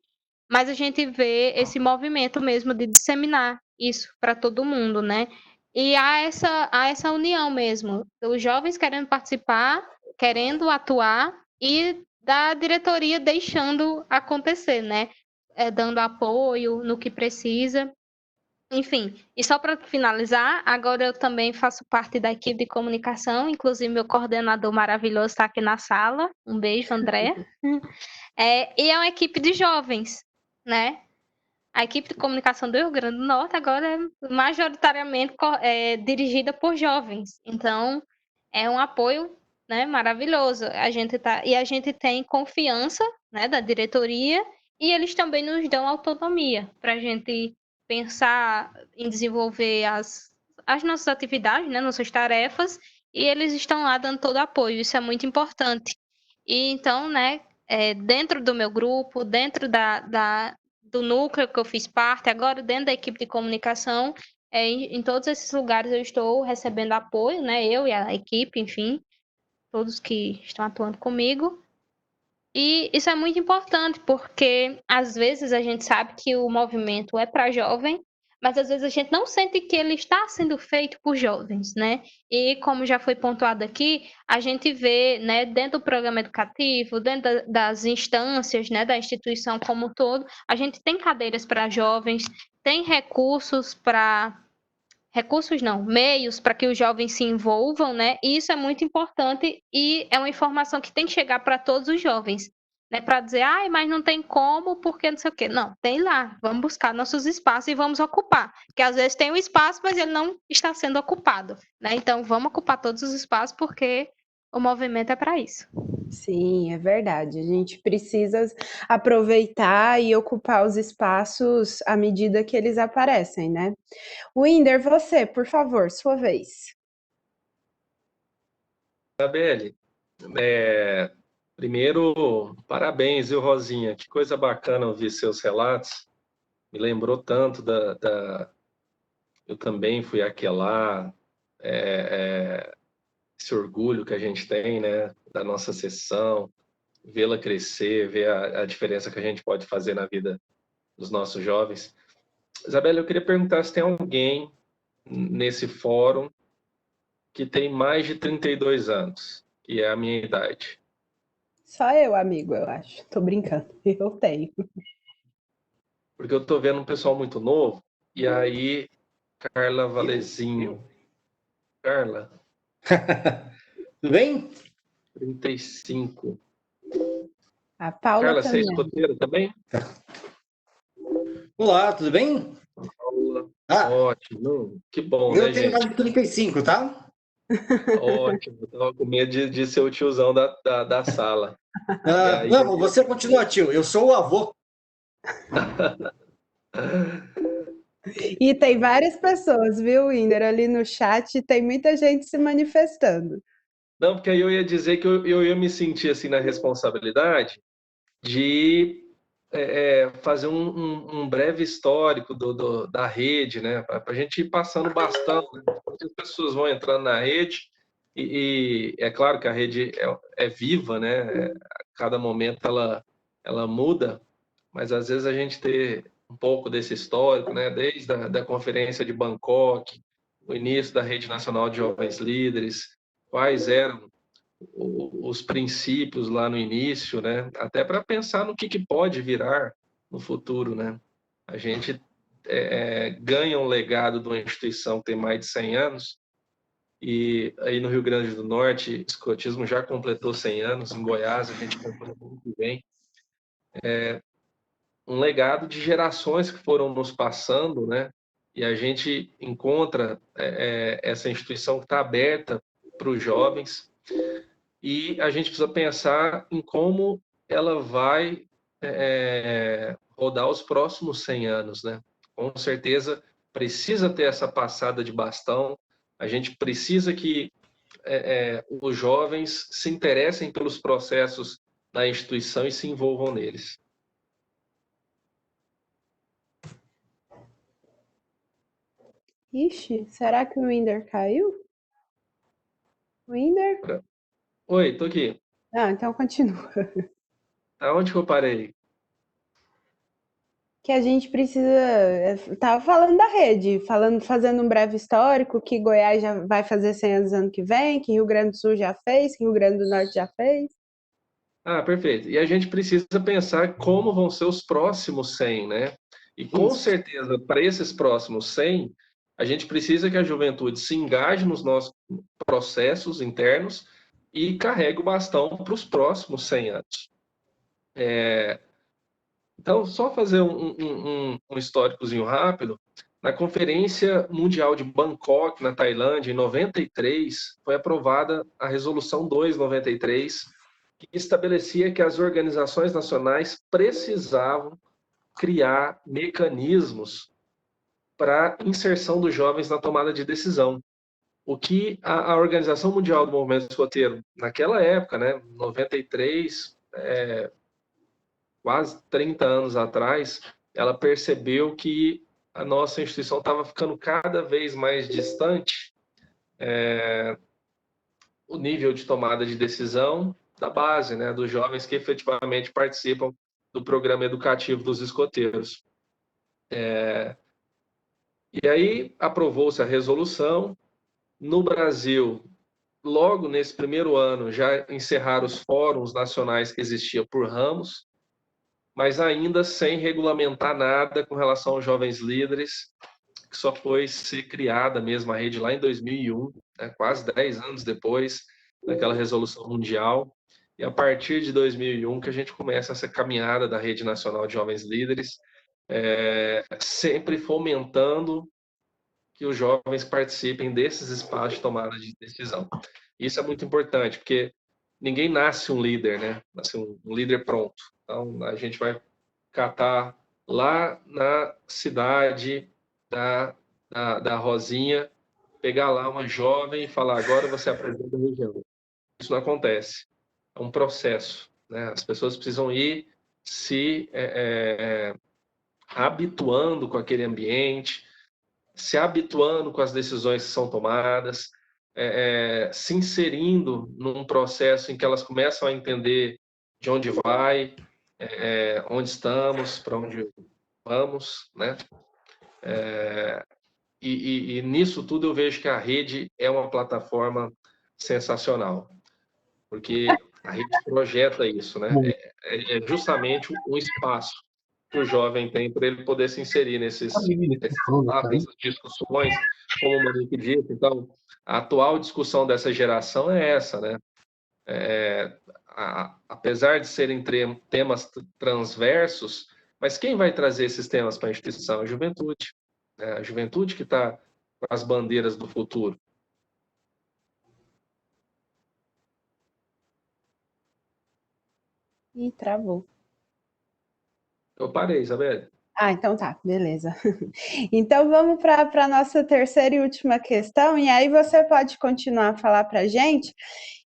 mas a gente vê esse movimento mesmo de disseminar isso para todo mundo, né? E há essa união mesmo, os jovens querendo participar, querendo atuar e da diretoria deixando acontecer, né? Dando apoio no que precisa. Enfim, e só para finalizar, agora eu também faço parte da equipe de comunicação, inclusive meu coordenador maravilhoso está aqui na sala. Um beijo, André. E é uma equipe de jovens, né? A equipe de comunicação do Rio Grande do Norte agora é majoritariamente dirigida por jovens. Então, é um apoio, né, maravilhoso. A gente tem confiança, né, da diretoria, e eles também nos dão autonomia para a gente pensar em desenvolver as nossas atividades, né, nossas tarefas, e eles estão lá dando todo o apoio. Isso é muito importante. E então, né, dentro do meu grupo, dentro do núcleo que eu fiz parte, agora dentro da equipe de comunicação, em todos esses lugares eu estou recebendo apoio, né? Eu e a equipe, enfim, todos que estão atuando comigo. E isso é muito importante, porque às vezes a gente sabe que o movimento é para jovem, mas às vezes a gente não sente que ele está sendo feito por jovens, né? E como já foi pontuado aqui, a gente vê, né, dentro do programa educativo, dentro das instâncias, né, da instituição como um todo, a gente tem cadeiras para jovens, tem meios para que os jovens se envolvam, né? E isso é muito importante e é uma informação que tem que chegar para todos os jovens, né? Para dizer, mas não tem como, porque não sei o quê. Não, tem lá. Vamos buscar nossos espaços e vamos ocupar. Porque às vezes tem um espaço, mas ele não está sendo ocupado, né? Então vamos ocupar todos os espaços porque o movimento é para isso. Sim, é verdade. A gente precisa aproveitar e ocupar os espaços à medida que eles aparecem, né? Winder, você, por favor, sua vez. Isabelle, primeiro, parabéns, viu, Rosinha? Que coisa bacana ouvir seus relatos. Me lembrou tanto eu também fui àquela, esse orgulho que a gente tem, né, da nossa sessão, vê-la crescer, ver a diferença que a gente pode fazer na vida dos nossos jovens. Isabelle, eu queria perguntar se tem alguém nesse fórum que tem mais de 32 anos, que é a minha idade. Só eu, amigo, eu acho. Tô brincando. Eu tenho. Porque eu tô vendo um pessoal muito novo, e aí, Carla Valezinho. Carla? Tudo bem? 35. A Paula Carla, você é também. escoteira também? Olá, tudo bem? Paula, ótimo. Que bom, eu né, tenho mais gente? de 35, tá? Ótimo. Eu tava com medo de ser o tiozão da sala. Aí, não, você continua tio, eu sou o avô. E tem várias pessoas, viu, Winder? Ali no chat tem muita gente se manifestando. Não, porque aí eu ia dizer que eu ia me sentir assim na responsabilidade de fazer um breve histórico da rede, né? Para a gente ir passando bastante. As pessoas vão entrando na rede e é claro que a rede é viva, né? A cada momento ela muda, mas às vezes a gente ter um pouco desse histórico, né? Desde da conferência de Bangkok, o início da Rede Nacional de Jovens Líderes, quais eram os princípios lá no início, né? Até para pensar no que pode virar no futuro, né? A gente ganha um legado de uma instituição que tem mais de 100 anos, e aí no Rio Grande do Norte, o escotismo já completou 100 anos, em Goiás a gente completou muito bem. Um legado de gerações que foram nos passando, né? E a gente encontra essa instituição que está aberta para os jovens, e a gente precisa pensar em como ela vai rodar os próximos 100 anos, né? Com certeza precisa ter essa passada de bastão, a gente precisa que os jovens se interessem pelos processos na instituição e se envolvam neles. Ixi, será que o Winder caiu? Winder? Oi, tô aqui. Ah, então continua. Aonde que eu parei? Que a gente precisa. Tava falando da rede, fazendo um breve histórico, que Goiás já vai fazer 100 anos ano que vem, que Rio Grande do Sul já fez, que Rio Grande do Norte já fez. Ah, perfeito. E a gente precisa pensar como vão ser os próximos 100, né? E com Isso. certeza, para esses próximos 100, a gente precisa que a juventude se engaje nos nossos processos internos e carregue o bastão para os próximos 100 anos. Então, só fazer um históricozinho rápido. Na Conferência Mundial de Bangkok, na Tailândia, em 93, foi aprovada a Resolução 293, que estabelecia que as organizações nacionais precisavam criar mecanismos para inserção dos jovens na tomada de decisão. O que a Organização Mundial do Movimento Escoteiro, naquela época, né, 93, quase 30 anos atrás, ela percebeu que a nossa instituição estava ficando cada vez mais distante o nível de tomada de decisão da base, né, dos jovens que efetivamente participam do programa educativo dos escoteiros. E aí aprovou-se a resolução. No Brasil, logo nesse primeiro ano, já encerraram os fóruns nacionais que existiam por ramos, mas ainda sem regulamentar nada com relação aos jovens líderes, que só foi ser criada mesmo a rede lá em 2001, né, quase 10 anos depois daquela resolução mundial. E a partir de 2001 que a gente começa essa caminhada da Rede Nacional de Jovens Líderes, sempre fomentando que os jovens participem desses espaços de tomada de decisão. Isso é muito importante, porque ninguém nasce um líder, né? Nasce um líder pronto. Então, a gente vai catar lá na cidade da Rosinha, pegar lá uma jovem e falar, agora você apresenta a região. Isso não acontece. É um processo, né? As pessoas precisam ir se habituando com aquele ambiente, se habituando com as decisões que são tomadas, se inserindo num processo em que elas começam a entender de onde vai, onde estamos, para onde vamos, né? E nisso tudo eu vejo que a rede é uma plataforma sensacional, porque a rede projeta isso, né? É justamente um espaço que o jovem tem para ele poder se inserir nesses nessas discussões, como o Monique disse. Então, a atual discussão dessa geração é essa, né? Apesar de serem temas transversos, mas quem vai trazer esses temas para a instituição? A juventude. Né? A juventude que está com as bandeiras do futuro. Ih, travou. Eu parei, Isabel. Ah, então tá, beleza. Então vamos para a nossa terceira e última questão, e aí você pode continuar a falar para a gente,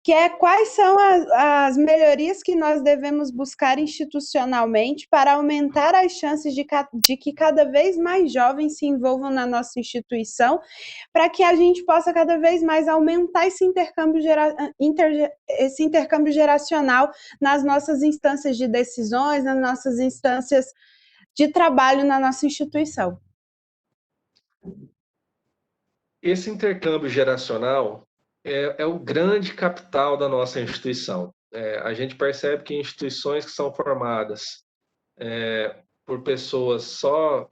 que é quais são as melhorias que nós devemos buscar institucionalmente para aumentar as chances de que cada vez mais jovens se envolvam na nossa instituição, para que a gente possa cada vez mais aumentar esse intercâmbio geracional nas nossas instâncias de decisões, nas nossas instâncias de trabalho na nossa instituição. Esse intercâmbio geracional é o grande capital da nossa instituição. A gente percebe que instituições que são formadas por pessoas só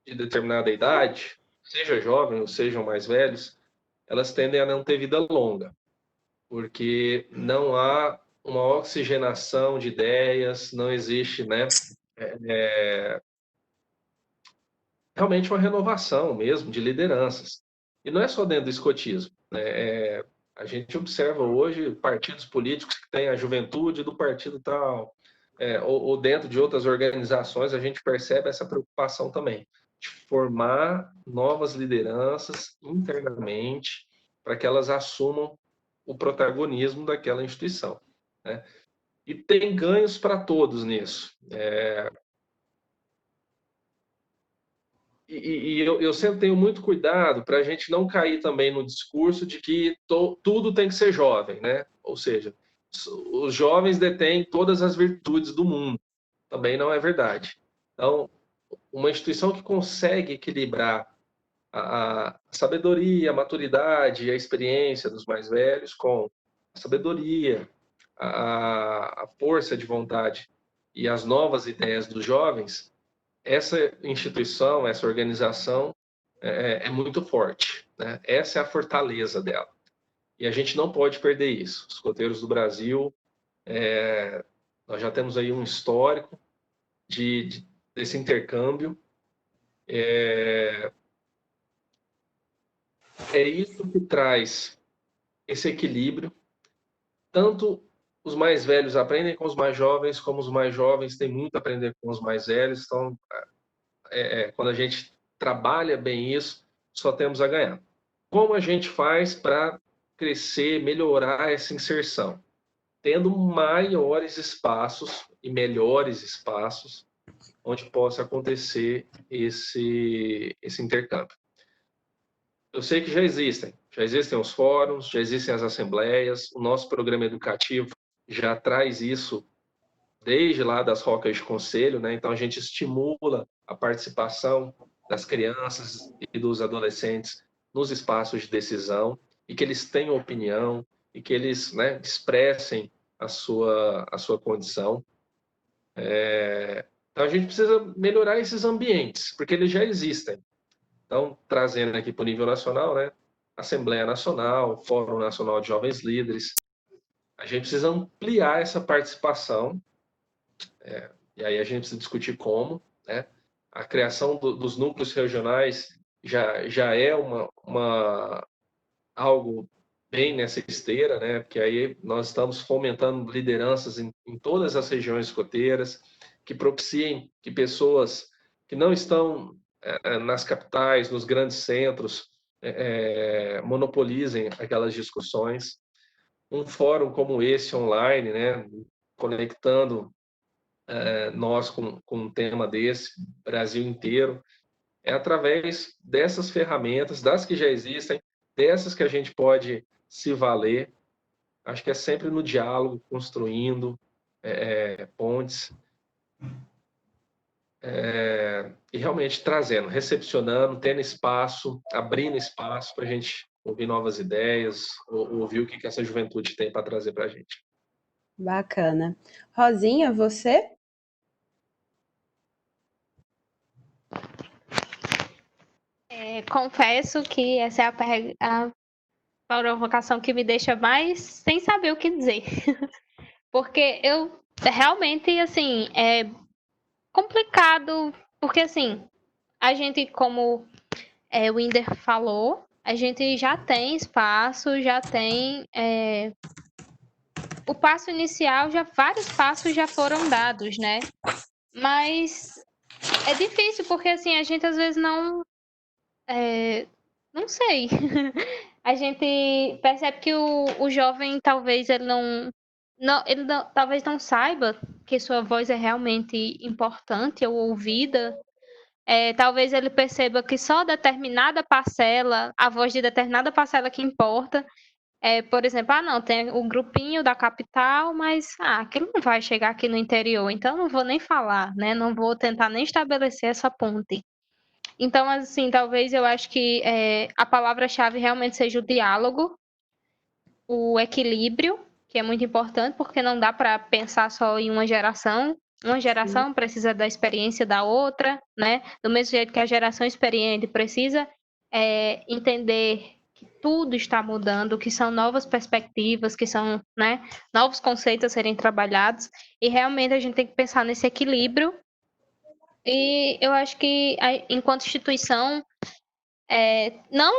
de determinada idade, seja jovem ou sejam mais velhos, elas tendem a não ter vida longa, porque não há uma oxigenação de ideias, não existe, né, realmente uma renovação mesmo de lideranças. E não é só dentro do escotismo. Né? A gente observa hoje partidos políticos que têm a juventude do partido tal, ou dentro de outras organizações, a gente percebe essa preocupação também, de formar novas lideranças internamente para que elas assumam o protagonismo daquela instituição. Né? E tem ganhos para todos nisso. Eu sempre tenho muito cuidado para a gente não cair também no discurso de que tudo tem que ser jovem, né? Ou seja, os jovens detêm todas as virtudes do mundo. Também não é verdade. Então, uma instituição que consegue equilibrar a sabedoria, a maturidade, a experiência dos mais velhos com a sabedoria, a força de vontade e as novas ideias dos jovens, essa instituição, essa organização é muito forte, né? Essa é a fortaleza dela. E a gente não pode perder isso. Os escoteiros do Brasil, nós já temos aí um histórico desse intercâmbio. É isso que traz esse equilíbrio. Tanto os mais velhos aprendem com os mais jovens, como os mais jovens têm muito a aprender com os mais velhos. Então, quando a gente trabalha bem isso, só temos a ganhar. Como a gente faz para crescer, melhorar essa inserção? Tendo maiores espaços e melhores espaços onde possa acontecer esse intercâmbio. Eu sei que já existem os fóruns, já existem as assembleias, o nosso programa educativo já traz isso desde lá das rocas de conselho, né? Então a gente estimula a participação das crianças e dos adolescentes nos espaços de decisão e que eles tenham opinião e que eles, né, expressem a sua condição. Então a gente precisa melhorar esses ambientes, porque eles já existem. Então, trazendo aqui para o nível nacional, né? Assembleia Nacional, Fórum Nacional de Jovens Líderes, a gente precisa ampliar essa participação, e aí a gente precisa discutir como, né? A criação dos núcleos regionais já é algo bem nessa esteira, né? Porque aí nós estamos fomentando lideranças em todas as regiões escoteiras, que propiciem que pessoas que não estão nas capitais, nos grandes centros, monopolizem aquelas discussões. Um fórum como esse online, né, conectando nós com um tema desse, Brasil inteiro, é através dessas ferramentas, das que já existem, dessas que a gente pode se valer. Acho que é sempre no diálogo, construindo pontes, e realmente trazendo, recepcionando, tendo espaço, abrindo espaço para a gente ouvir novas ideias, ouvir o que essa juventude tem para trazer para a gente. Bacana. Rosinha, você? Confesso que essa é a provocação que me deixa mais sem saber o que dizer. Porque eu realmente, assim, é complicado, porque assim, a gente, como o Winder falou, a gente já tem espaço, já tem o passo inicial, vários passos já foram dados, né? Mas é difícil, porque assim, a gente às vezes não sei. A gente percebe que o jovem talvez ele talvez não saiba que sua voz é realmente importante ou ouvida. Talvez ele perceba que só determinada parcela, a voz de determinada parcela que importa. Por exemplo, não, tem o grupinho da capital, mas aquilo não vai chegar aqui no interior, então não vou nem falar, né? Não vou tentar nem estabelecer essa ponte. Então, assim, talvez eu acho que a palavra-chave realmente seja o diálogo, o equilíbrio, que é muito importante, porque não dá para pensar só em uma geração. Uma geração precisa da experiência da outra, né? Do mesmo jeito que a geração experiente precisa entender que tudo está mudando, que são novas perspectivas, que são, né, novos conceitos a serem trabalhados, e realmente a gente tem que pensar nesse equilíbrio. E eu acho que, enquanto instituição, não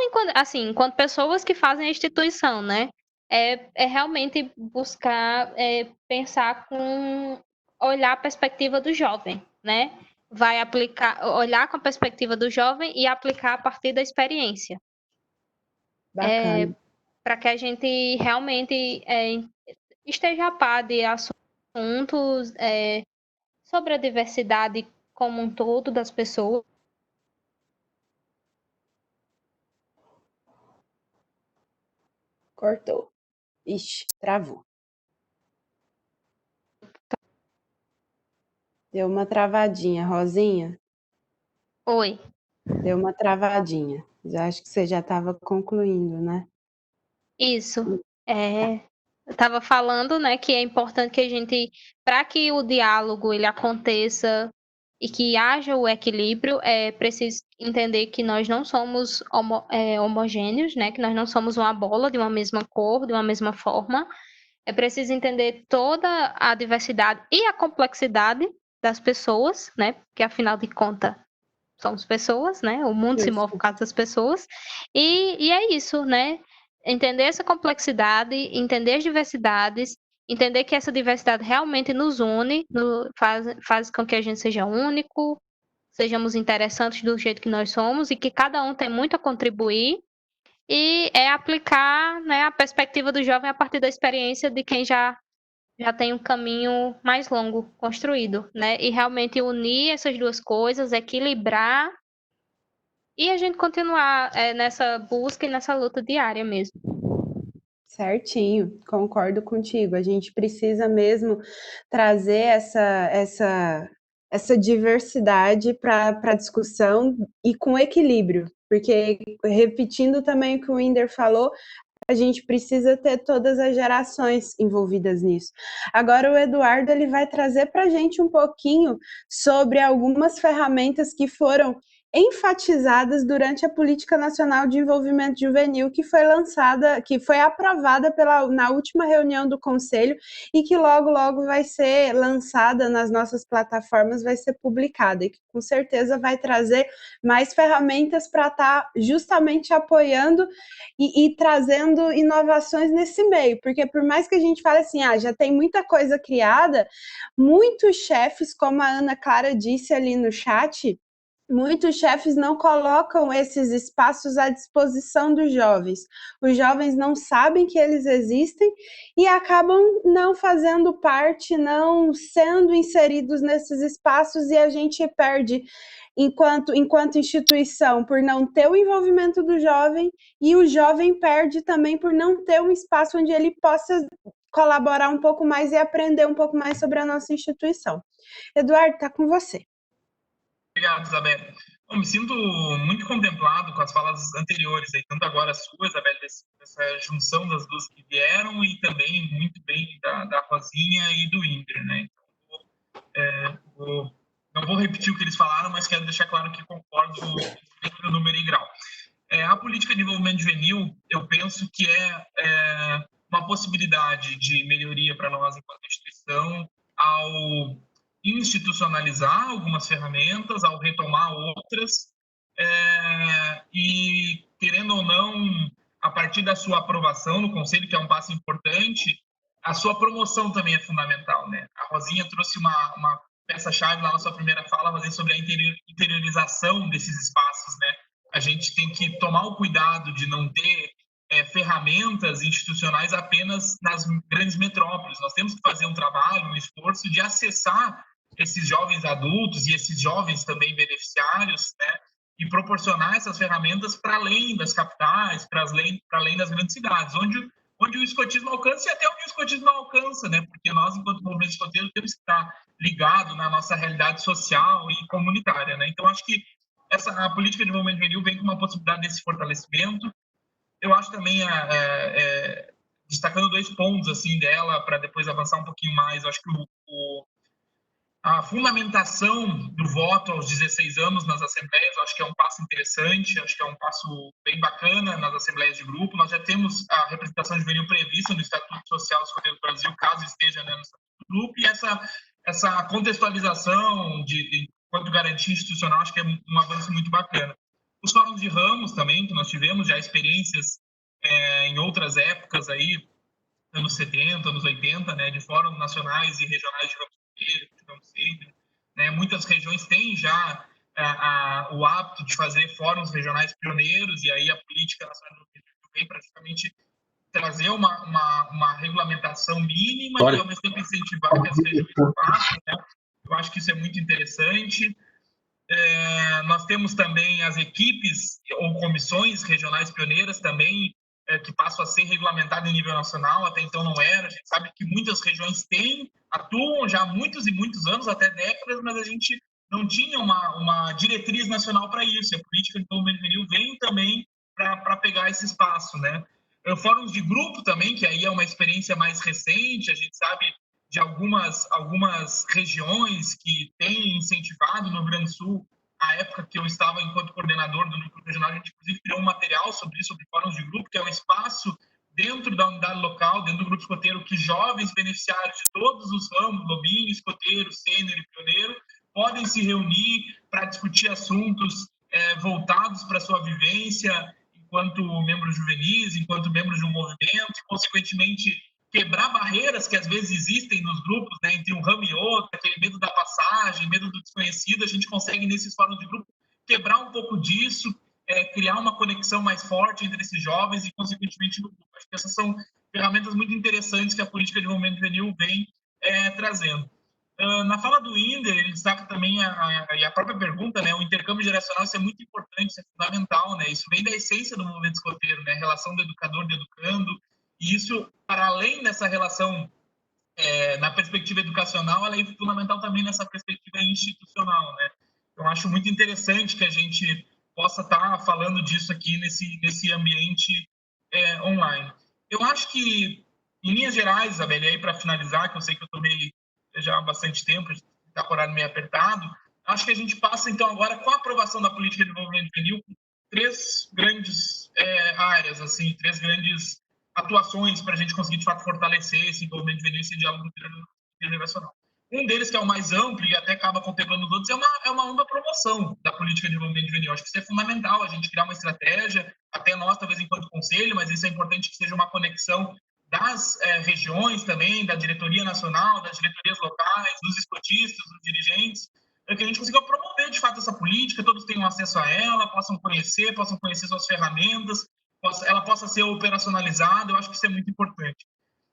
enquanto pessoas que fazem a instituição, né? É realmente buscar pensar olhar a perspectiva do jovem, né? Vai olhar com a perspectiva do jovem e aplicar a partir da experiência. Bacana. Para que a gente realmente esteja a par de ações assuntos sobre a diversidade como um todo das pessoas. Cortou. Ixi, travou. Deu uma travadinha, Rosinha. Oi. Deu uma travadinha. Já acho que você já estava concluindo, né? Isso. Eu estava falando, né, que é importante que a gente, para que o diálogo ele aconteça e que haja o equilíbrio, é preciso entender que nós não somos homogêneos, né, que nós não somos uma bola de uma mesma cor, de uma mesma forma. É preciso entender toda a diversidade e a complexidade das pessoas, né, porque afinal de contas somos pessoas, né? O mundo se move por causa das pessoas. E é isso, né? Entender essa complexidade, entender as diversidades, entender que essa diversidade realmente nos une, faz com que a gente seja único, sejamos interessantes do jeito que nós somos e que cada um tem muito a contribuir. E é aplicar, né, a perspectiva do jovem a partir da experiência de quem já tem um caminho mais longo construído, né? E realmente unir essas duas coisas, equilibrar e a gente continuar nessa busca e nessa luta diária mesmo. Certinho, concordo contigo. A gente precisa mesmo trazer essa diversidade para a discussão e com equilíbrio, porque, repetindo também o que o Inder falou, a gente precisa ter todas as gerações envolvidas nisso. Agora o Eduardo ele vai trazer para a gente um pouquinho sobre algumas ferramentas que foram enfatizadas durante a Política Nacional de Envolvimento Juvenil, que foi lançada, que foi aprovada na última reunião do Conselho e que logo vai ser lançada nas nossas plataformas, vai ser publicada e que com certeza vai trazer mais ferramentas para estar justamente apoiando e trazendo inovações nesse meio, porque por mais que a gente fale assim, já tem muita coisa criada, muitos chefes, como a Ana Clara disse ali no chat, muitos chefes não colocam esses espaços à disposição dos jovens. Os jovens não sabem que eles existem e acabam não fazendo parte, não sendo inseridos nesses espaços e a gente perde enquanto instituição por não ter o envolvimento do jovem e o jovem perde também por não ter um espaço onde ele possa colaborar um pouco mais e aprender um pouco mais sobre a nossa instituição. Eduardo, está com você. Obrigado, Isabel. Eu me sinto muito contemplado com as falas anteriores, aí, tanto agora a sua, Isabel, dessa junção das duas que vieram e também muito bem da Rosinha e do Inder, né? Então, não vou repetir o que eles falaram, mas quero deixar claro que concordo no número e grau. A política de desenvolvimento juvenil, eu penso que é uma possibilidade de melhoria para nós enquanto instituição ao institucionalizar algumas ferramentas, ao retomar outras, e, querendo ou não, a partir da sua aprovação no Conselho, que é um passo importante, a sua promoção também é fundamental, né? A Rosinha trouxe uma peça-chave lá na sua primeira fala, Rosinha, sobre a interiorização desses espaços, né? A gente tem que tomar o cuidado de não ter ferramentas institucionais apenas nas grandes metrópoles. Nós temos que fazer um trabalho, um esforço de acessar esses jovens adultos e esses jovens também beneficiários, né? E proporcionar essas ferramentas para além das capitais, para além das grandes cidades, onde o escotismo alcança e até onde o escotismo não alcança, né? Porque nós, enquanto movimento escoteiro, temos que estar ligado na nossa realidade social e comunitária, né? Então, acho que a política de desenvolvimento juvenil vem com uma possibilidade desse fortalecimento. Eu acho também, destacando 2 pontos assim dela, para depois avançar um pouquinho mais, eu acho que a fundamentação do voto aos 16 anos nas assembleias, eu acho que é um passo interessante, acho que é um passo bem bacana nas assembleias de grupo. Nós já temos a representação juvenil prevista no Estatuto Social do Escoteiro do Brasil, caso esteja, né, no Estatuto do Grupo, e essa contextualização quanto garantia institucional, acho que é um avanço muito bacana. Os fóruns de ramos também, que nós tivemos já experiências em outras épocas aí, anos 70, anos 80, né, de fóruns nacionais e regionais de ramos sempre, né? Muitas regiões têm já o hábito de fazer fóruns regionais pioneiros, e aí a política nacional vem praticamente trazer uma regulamentação mínima e, ao mesmo tempo, incentivar que as regiões façam, né? Eu acho que isso é muito interessante. Nós temos também as equipes ou comissões regionais pioneiras também, que passam a ser regulamentadas em nível nacional, até então não era. A gente sabe que muitas regiões atuam já há muitos e muitos anos, até décadas, mas a gente não tinha uma diretriz nacional para isso. A política de desenvolvimento juvenil vem também para pegar esse espaço, né? Fóruns de grupo também, que aí é uma experiência mais recente, a gente sabe de algumas regiões que têm incentivado no Rio Grande do Sul. À época que eu estava enquanto coordenador do núcleo regional, a gente inclusive criou um material sobre isso, sobre fóruns de grupo, que é um espaço dentro da unidade local, dentro do grupo escoteiro, que jovens beneficiários de todos os ramos, lobinho, escoteiro, sênior e pioneiro, podem se reunir para discutir assuntos voltados para a sua vivência enquanto membros juvenis, enquanto membros de um movimento, e, consequentemente, quebrar barreiras que às vezes existem nos grupos, né, entre um ramo e outro, aquele medo da passagem, medo do desconhecido. A gente consegue, nesses fóruns de grupo, quebrar um pouco disso, criar uma conexão mais forte entre esses jovens e, consequentemente, no grupo. Acho que essas são ferramentas muito interessantes que a política de desenvolvimento juvenil vem trazendo. Na fala do Inder, ele destaca também a própria pergunta, né, o intercâmbio geracional. Isso é muito importante, isso é fundamental, né, isso vem da essência do movimento escoteiro, né, a relação do educador do educando, e isso, para além dessa relação na perspectiva educacional, ela é fundamental também nessa perspectiva institucional, né. Então, acho muito interessante que a gente possa estar falando disso aqui nesse ambiente online. Eu acho que, em linhas gerais, Isabel, e aí para finalizar, que eu sei que eu tomei já há bastante tempo, está com o horário meio apertado, acho que a gente passa, então, agora, com a aprovação da política de desenvolvimento juvenil, três grandes áreas, assim, três grandes atuações para a gente conseguir, de fato, fortalecer esse desenvolvimento juvenil, esse diálogo intergeracional. Um deles, que é o mais amplo e até acaba contemplando os outros, é uma ampla promoção da política de desenvolvimento juvenil. Acho que isso é fundamental, a gente criar uma estratégia, até nós, talvez, enquanto conselho, mas isso é importante que seja uma conexão das regiões também, da diretoria nacional, das diretorias locais, dos escotistas, dos dirigentes, para que a gente consiga promover, de fato, essa política, todos tenham acesso a ela, possam conhecer suas ferramentas, ela possa ser operacionalizada. Eu acho que isso é muito importante.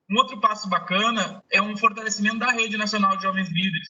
Um outro passo bacana é um fortalecimento da Rede Nacional de Jovens Líderes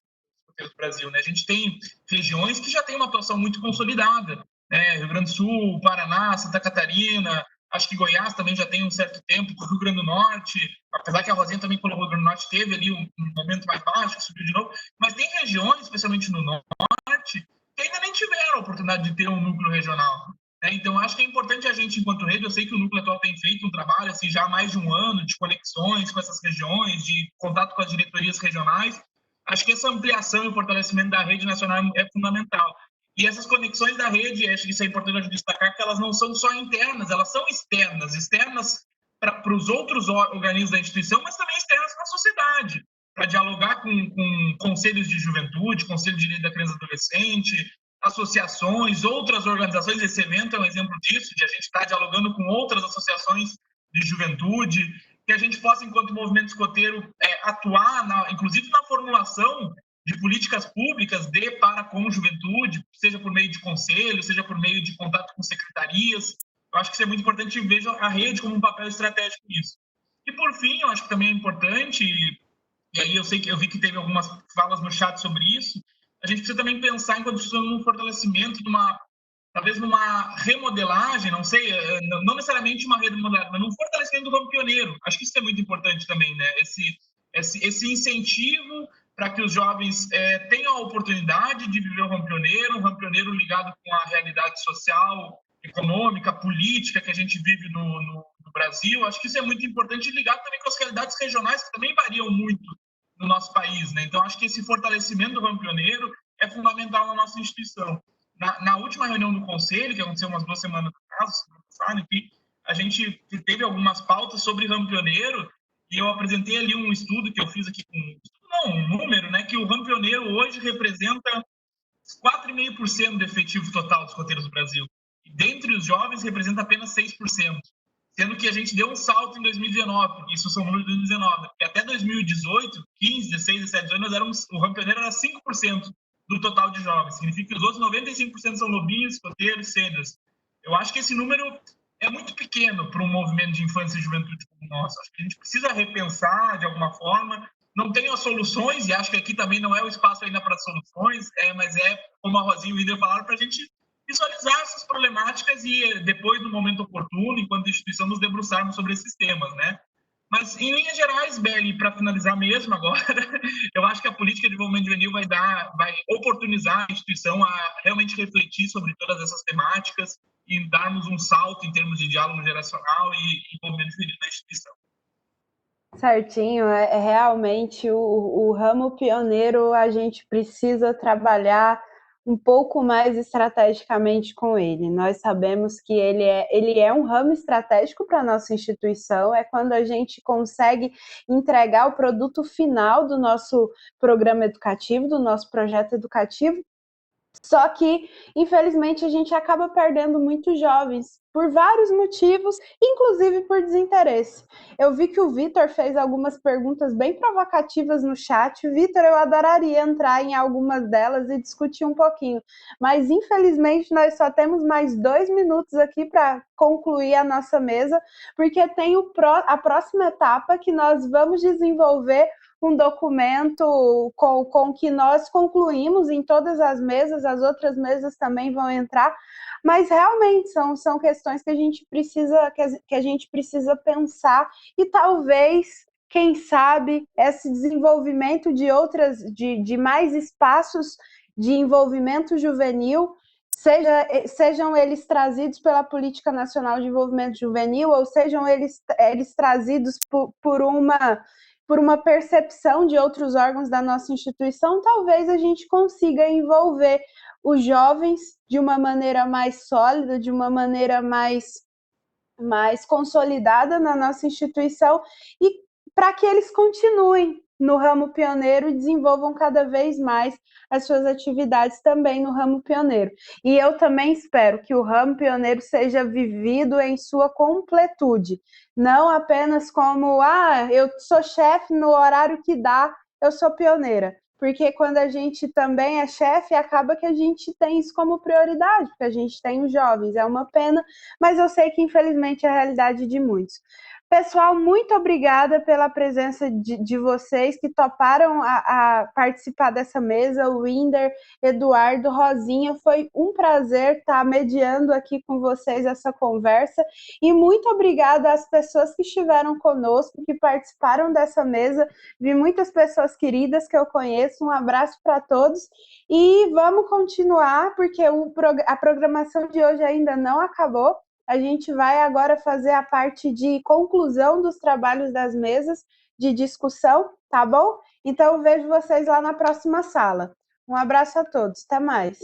do Brasil, né? A gente tem regiões que já têm uma atuação muito consolidada, né? Rio Grande do Sul, Paraná, Santa Catarina, acho que Goiás também já tem um certo tempo, o Rio Grande do Norte, apesar que a Rosinha também, pelo Rio Grande do Norte, teve ali um momento mais baixo, que subiu de novo, mas tem regiões, especialmente no Norte, que ainda nem tiveram a oportunidade de ter um núcleo regional. Então, acho que é importante a gente, enquanto rede, eu sei que o Núcleo atual tem feito um trabalho assim, já há mais de um ano de conexões com essas regiões, de contato com as diretorias regionais. Acho que essa ampliação e o fortalecimento da rede nacional é fundamental. E essas conexões da rede, acho que isso é importante destacar, que elas não são só internas, elas são externas para os outros organismos da instituição, mas também externas para a sociedade, para dialogar com conselhos de juventude, conselho de direito da criança e adolescente, associações, outras organizações. Esse evento é um exemplo disso, de a gente estar dialogando com outras associações de juventude, que a gente possa, enquanto movimento escoteiro, atuar, inclusive na formulação de políticas públicas para com juventude, seja por meio de conselho, seja por meio de contato com secretarias. Eu acho que isso é muito importante e vejo a rede como um papel estratégico nisso. E, por fim, eu acho que também é importante, e aí eu vi que teve algumas falas no chat sobre isso, a gente precisa também pensar, enquanto estamos no fortalecimento talvez numa remodelagem, não sei, não necessariamente uma remodelagem, mas num fortalecimento do ramo pioneiro. Acho que isso é muito importante também, né? Esse incentivo para que os jovens tenham a oportunidade de viver o ramo pioneiro ligado com a realidade social, econômica, política que a gente vive no Brasil. Acho que isso é muito importante, ligado também com as realidades regionais, que também variam muito no nosso país, né? Então, acho que esse fortalecimento do ramo pioneiro é fundamental na nossa instituição. Na última reunião do Conselho, que aconteceu umas 2 semanas atrás, a gente teve algumas pautas sobre ramo pioneiro, e eu apresentei ali um estudo que eu fiz aqui, um número, né, que o ramo pioneiro hoje representa 4,5% do efetivo total dos escoteiros do Brasil. E dentre os jovens representa apenas 6%. Sendo que a gente deu um salto em 2019, isso são números de 2019, e até 2018, 15, 16, 17 anos, o ramo pioneiro era 5% do total de jovens. Significa que os outros 95% são lobinhos, escoteiros, sêniores. Eu acho que esse número é muito pequeno para um movimento de infância e juventude como nosso. Acho que a gente precisa repensar de alguma forma. Não tenho as soluções, e acho que aqui também não é o espaço ainda para soluções, mas como a Rosinha e o Líder falaram, para a gente visualizar essas problemáticas e depois, no momento oportuno, enquanto instituição, nos debruçarmos sobre esses temas, né? Mas, em linhas gerais, Beli, para finalizar mesmo agora, eu acho que a política de desenvolvimento juvenil vai oportunizar a instituição a realmente refletir sobre todas essas temáticas e darmos um salto em termos de diálogo geracional e envolvimento juvenil na instituição. Certinho, realmente o ramo pioneiro a gente precisa trabalhar um pouco mais estrategicamente com ele. Nós sabemos que ele é um ramo estratégico para a nossa instituição, é quando a gente consegue entregar o produto final do nosso programa educativo, do nosso projeto educativo. Só que, infelizmente, a gente acaba perdendo muitos jovens por vários motivos, inclusive por desinteresse. Eu vi que o Vitor fez algumas perguntas bem provocativas no chat. Vitor, eu adoraria entrar em algumas delas e discutir um pouquinho, mas infelizmente nós só temos mais 2 minutos aqui para concluir a nossa mesa, porque tem a próxima etapa que nós vamos desenvolver um documento com que nós concluímos em todas as mesas, as outras mesas também vão entrar, mas realmente são questões que a gente precisa pensar e talvez, quem sabe, esse desenvolvimento de mais espaços de envolvimento juvenil, sejam eles trazidos pela Política Nacional de Envolvimento Juvenil ou sejam eles trazidos por uma percepção de outros órgãos da nossa instituição, talvez a gente consiga envolver os jovens de uma maneira mais sólida, de uma maneira mais consolidada na nossa instituição e para que eles continuem no ramo pioneiro e desenvolvam cada vez mais as suas atividades também no ramo pioneiro. E eu também espero que o ramo pioneiro seja vivido em sua completude, não apenas como, eu sou chefe no horário que dá, eu sou pioneira. Porque quando a gente também é chefe, acaba que a gente tem isso como prioridade, porque a gente tem os jovens, é uma pena, mas eu sei que infelizmente é a realidade de muitos. Pessoal, muito obrigada pela presença de vocês que toparam a participar dessa mesa, o Winder, Eduardo, Rosinha, foi um prazer estar mediando aqui com vocês essa conversa e muito obrigada às pessoas que estiveram conosco, que participaram dessa mesa, vi muitas pessoas queridas que eu conheço, um abraço para todos e vamos continuar, porque a programação de hoje ainda não acabou. A gente vai agora fazer a parte de conclusão dos trabalhos das mesas de discussão, tá bom? Então, eu vejo vocês lá na próxima sala. Um abraço a todos, até mais.